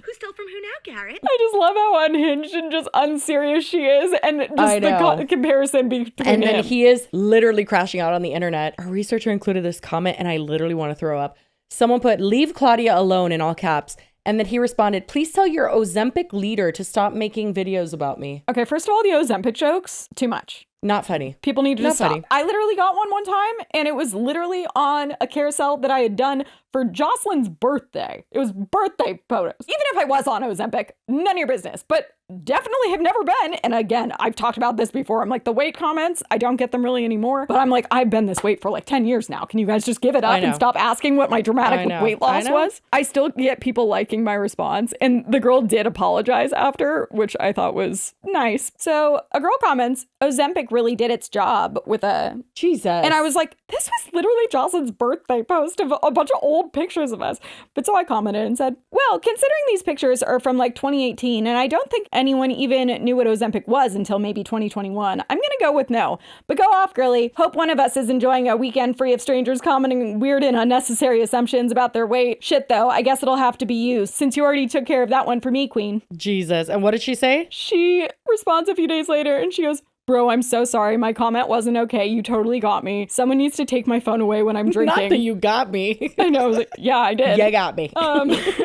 Who stole from who now, Garrett? I just love how unhinged and just unserious she is, and I just the know. comparison between And then him. he is literally crashing out on the internet. Our researcher included this comment and I literally want to throw up. Someone put, leave Claudia alone in all caps. And then he responded, please tell your Ozempic leader to stop making videos about me. Okay, first of all, the Ozempic jokes, too much. Not funny. People need to Not just stop. funny. I literally got one time, and it was literally on a carousel that I had done for Jocelyn's birthday. It was birthday photos. Even if I was on Ozempic, none of your business. But definitely have never been. And again, I've talked about this before. I'm like, the weight comments, I don't get them really anymore. But I'm like, I've been this weight for like 10 years now. Can you guys just give it up and stop asking what my dramatic weight loss was? I still get people liking my response. And the girl did apologize after, which I thought was nice. So a girl comments, Ozempic really did its job with a... Jesus. And I was like, this was literally Jocelyn's birthday post of a bunch of old pictures of us. But so I commented and said, well, considering these pictures are from like 2018, and I don't think anyone even knew what Ozempic was until maybe 2021, I'm gonna go with no. But go off, girly. Hope one of us is enjoying a weekend free of strangers commenting weird and unnecessary assumptions about their weight. Shit though, I guess it'll have to be you, since you already took care of that one for me, queen. Jesus. And what did she say? She responds a few days later and she goes, bro, I'm so sorry. My comment wasn't okay. You totally got me. Someone needs to take my phone away when I'm drinking. Not that you got me. I know. I was like, yeah, I did. You got me.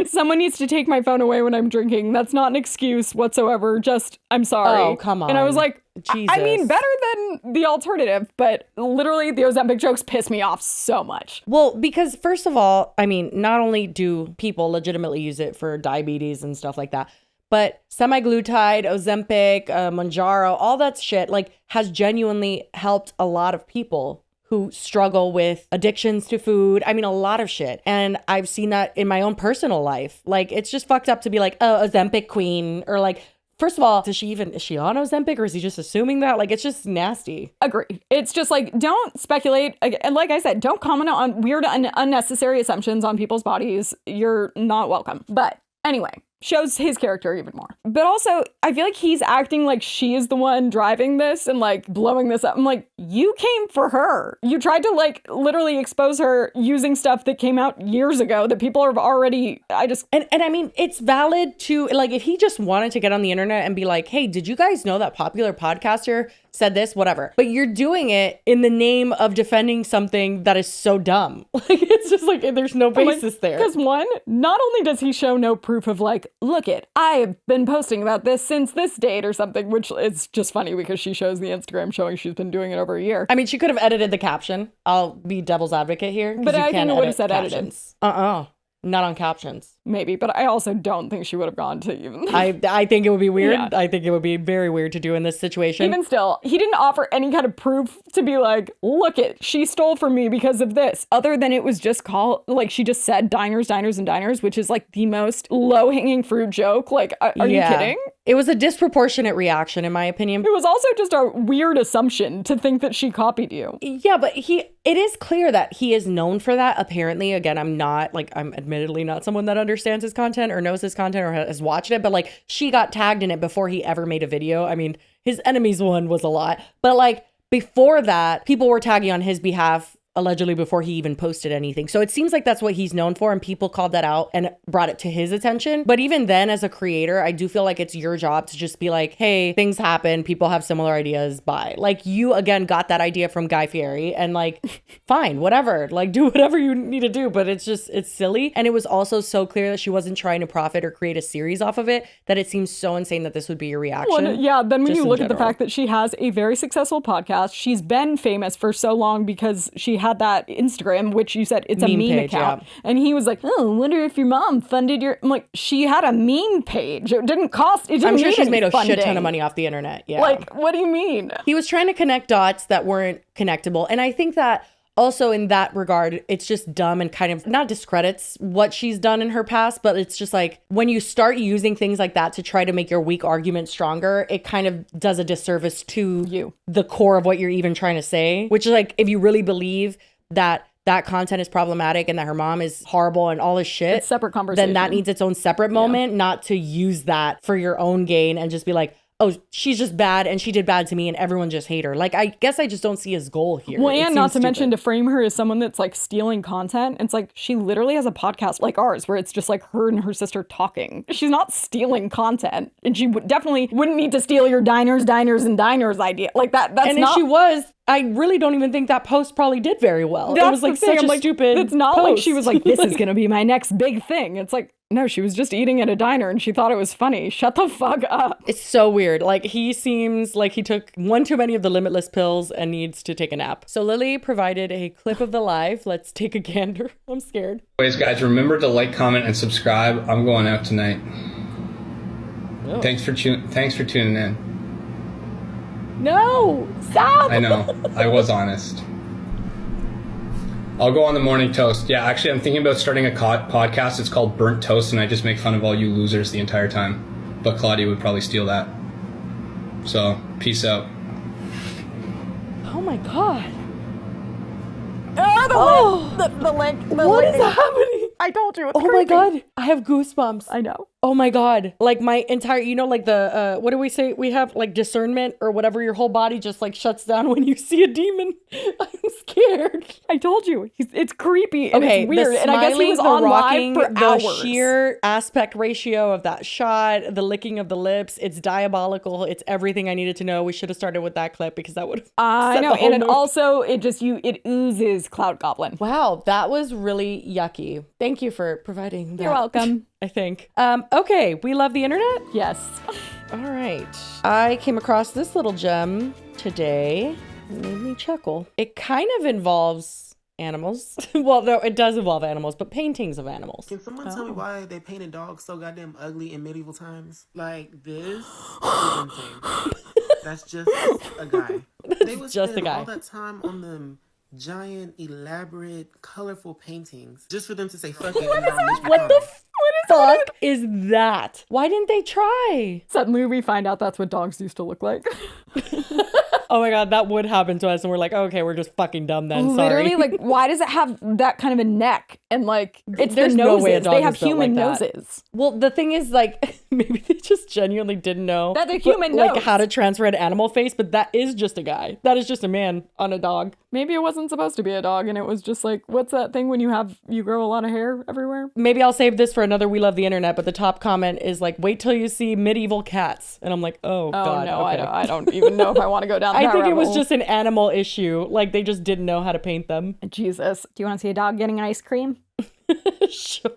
Someone needs to take my phone away when I'm drinking. That's not an excuse whatsoever. Just, I'm sorry. Oh, come on. And I was like, Jesus. I mean, better than the alternative, but literally the Ozempic jokes piss me off so much. Well, because first of all, I mean, not only do people legitimately use it for diabetes and stuff like that, but semaglutide, Ozempic, Mounjaro, all that shit, like, has genuinely helped a lot of people who struggle with addictions to food. I mean, a lot of shit. And I've seen that in my own personal life. Like, it's just fucked up to be like, oh, Ozempic queen, or like, First of all, is she on Ozempic, or is he just assuming that? Like, it's just nasty. Agree. It's just like, don't speculate. And like I said, don't comment on weird and unnecessary assumptions on people's bodies. You're not welcome. But anyway, shows his character even more. But also, I feel like he's acting like she is the one driving this and like blowing this up. I'm like, you came for her. You tried to like literally expose her using stuff that came out years ago that people have already, And I mean, it's valid to, like, if he just wanted to get on the internet and be like, hey, did you guys know that popular podcaster said this? Whatever. But you're doing it in the name of defending something that is so dumb. Like, it's just like, there's no basis there. Because one, not only does he show no proof of like, look it, I've been posting about this since this date or something, which is just funny because she shows the Instagram showing she's been doing it over a year. I mean, she could have edited the caption. I'll be devil's advocate here. But I think it would have said edited. Not on captions. Maybe, but I also don't think she would have gone to even. I think it would be weird. Yeah. I think it would be very weird to do in this situation. Even still, he didn't offer any kind of proof to be like, look it, she stole from me because of this. Other than it was just like she just said diners, diners, and diners, which is like the most low-hanging fruit joke. Like, are you kidding? It was a disproportionate reaction, in my opinion. It was also just a weird assumption to think that she copied you. Yeah, but it is clear that he is known for that. Apparently, again, I'm admittedly not someone that understands his content or knows his content or has watched it, but like she got tagged in it before he ever made a video. I mean, his enemies one was a lot, but like before that, people were tagging on his behalf allegedly before he even posted anything. So it seems like that's what he's known for, and people called that out and brought it to his attention. But even then, as a creator, I do feel like it's your job to just be like, hey, things happen, people have similar ideas, bye. Like, you again got that idea from Guy Fieri, and like fine, whatever, like do whatever you need to do, but it's silly. And it was also so clear that she wasn't trying to profit or create a series off of it, that it seems so insane that this would be your reaction. Well, yeah, then when you look at the fact that she has a very successful podcast, she's been famous for so long because she had that Instagram, which you said it's a meme page, account. yeah. And he was like, oh, I wonder if your mom funded your... I'm like, she had a meme page. It didn't cost... It didn't I'm sure need she's any made a funding. shit ton of money off the internet. Yeah. Like, what do you mean? He was trying to connect dots that weren't connectable. And I think that also in that regard, it's just dumb and kind of not discredits what she's done in her past, but it's just like when you start using things like that to try to make your weak argument stronger, it kind of does a disservice to you, the core of what you're even trying to say, which is like, if you really believe that content is problematic and that her mom is horrible and all this shit, it's separate conversation. Then that needs its own separate moment, not to use that for your own gain and just be like, oh, she's just bad and she did bad to me and everyone just hate her. Like, I guess I just don't see his goal here. Well, and not to mention to frame her as someone that's like stealing content. It's like she literally has a podcast like ours where it's just like her and her sister talking. She's not stealing content, and she definitely wouldn't need to steal your diners, and diners idea. Like that's and not. if she was, I really don't even think that post probably did very well. That's it was like the thing. such I'm a like, stupid. It's not post. like she was like, this is gonna be my next big thing. It's like, no, she was just eating at a diner and she thought it was funny. Shut the fuck up. It's so weird. Like, he seems like he took one too many of the limitless pills and needs to take a nap. So Lily provided a clip of the live. Let's take a gander. I'm scared. Anyways, guys, remember to like, comment, and subscribe. I'm going out tonight. Oh. Thanks for tuning in. No, stop. I know. I was honest. I'll go on the morning toast. Yeah, actually, I'm thinking about starting a podcast. It's called Burnt Toast, and I just make fun of all you losers the entire time. But Claudia would probably steal that. So, peace out. Oh my god. The link. What is happening? I told you. It's oh creepy. my god. I have goosebumps. I know. Oh my god. Like my entire, you know, like the, what do we say? We have like discernment or whatever. Your whole body just like shuts down when you see a demon. I'm scared. I told you. It's creepy and okay, it's weird. The and I guess he was the on rocking, live for the hours. sheer aspect ratio of that shot, the licking of the lips, it's diabolical. It's everything I needed to know. We should have started with that clip because that would have I know. And it also, it oozes Cloud Goblin. Wow, that was really yucky. Thank you for providing that. You're welcome. I think. Okay, we love the internet? Yes. All right. I came across this little gem today. It made me chuckle. It kind of involves animals. Well, no, it does involve animals, but paintings of animals. Can someone tell me why they painted dogs so goddamn ugly in medieval times? Like, this is insane. That's just a guy. They was just a guy. All that time on them giant, elaborate, colorful paintings just for them to say fuck it. What fuck is that? Why didn't they try? Suddenly we find out that's what dogs used to look like. Oh my God, that would happen to us. And we're like, okay, we're just fucking dumb then. Sorry. Literally, like, why does it have that kind of a neck? And like, it's There's their no noses. way a dog They have is built human like that. noses. Well, the thing is, like, maybe they just genuinely didn't know That the human like nose. how to transfer an animal face, but that is just a guy. That is just a man on a dog. Maybe it wasn't supposed to be a dog, and it was just like, what's that thing when you grow a lot of hair everywhere? Maybe I'll save this for another We Love the Internet, but the top comment is like, wait till you see medieval cats. And I'm like, oh God. No, okay. I don't even know if I want to go down that I think it was rabbit just an animal issue. Like they just didn't know how to paint them. Jesus. Do you want to see a dog getting ice cream? Sure.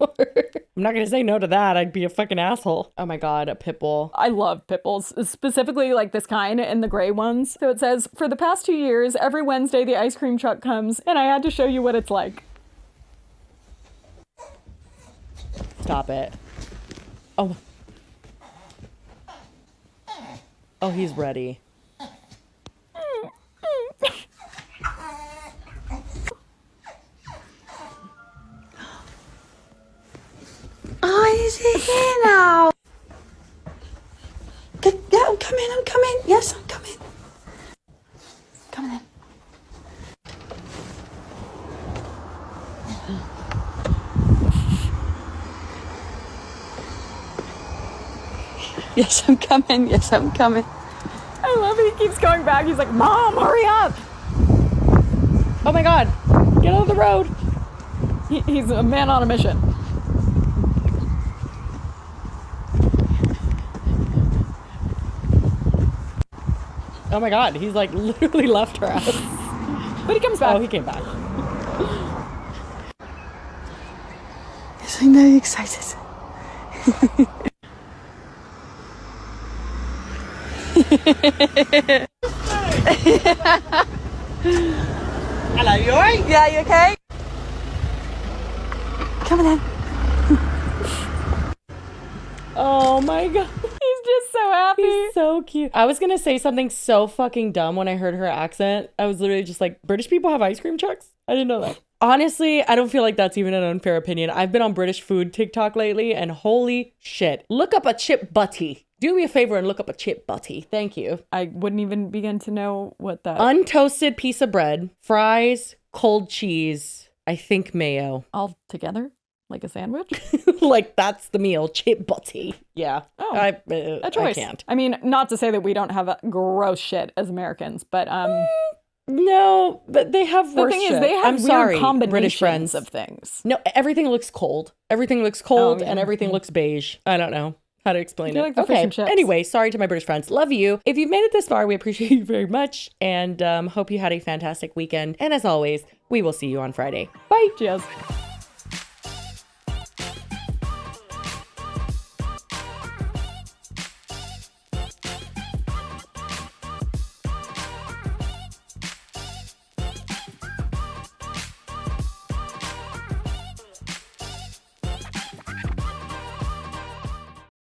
I'm not gonna say no to that. I'd be a fucking asshole. Oh my God, a pit bull. I love pit bulls, specifically like this kind and the gray ones. So it says, for the past 2 years, every Wednesday the ice cream truck comes, and I had to show you what it's like. Stop it. Oh. Oh, he's ready. Oh, is he here now? Yeah, I'm coming. Yes, I'm coming. Come in. Yes, I'm coming. I love it. He keeps going back. He's like, Mom, hurry up. Oh my God. Get out of the road. He's a man on a mission. Oh my God. He's like literally left her ass. But he comes back. Oh, he came back. Yes, I'm very excited. Hello, you alright? Yeah, you okay? Come on in. Oh my God. He's just so happy. He's so cute. I was gonna say something so fucking dumb when I heard her accent. I was literally just like, British people have ice cream trucks? I didn't know that. Honestly, I don't feel like that's even an unfair opinion. I've been on British food TikTok lately and holy shit. Look up a chip butty. Do me a favor and look up a chip butty. Thank you. I wouldn't even begin to know what that... Untoasted piece of bread, fries, cold cheese, I think mayo. All together? Like a sandwich? Like that's the meal, chip butty. Yeah. Oh, a choice. I can't. I mean, not to say that we don't have gross shit as Americans, but no, but they have worse The thing shit. is, they have I'm weird sorry, combinations British friends of things. No, everything looks cold. Everything looks cold Oh, yeah. and everything looks beige. I don't know how to explain They're it. like the fish and chips. Anyway, sorry to my British friends. Love you. If you've made it this far, we appreciate you very much and hope you had a fantastic weekend. And as always, we will see you on Friday. Bye. Cheers.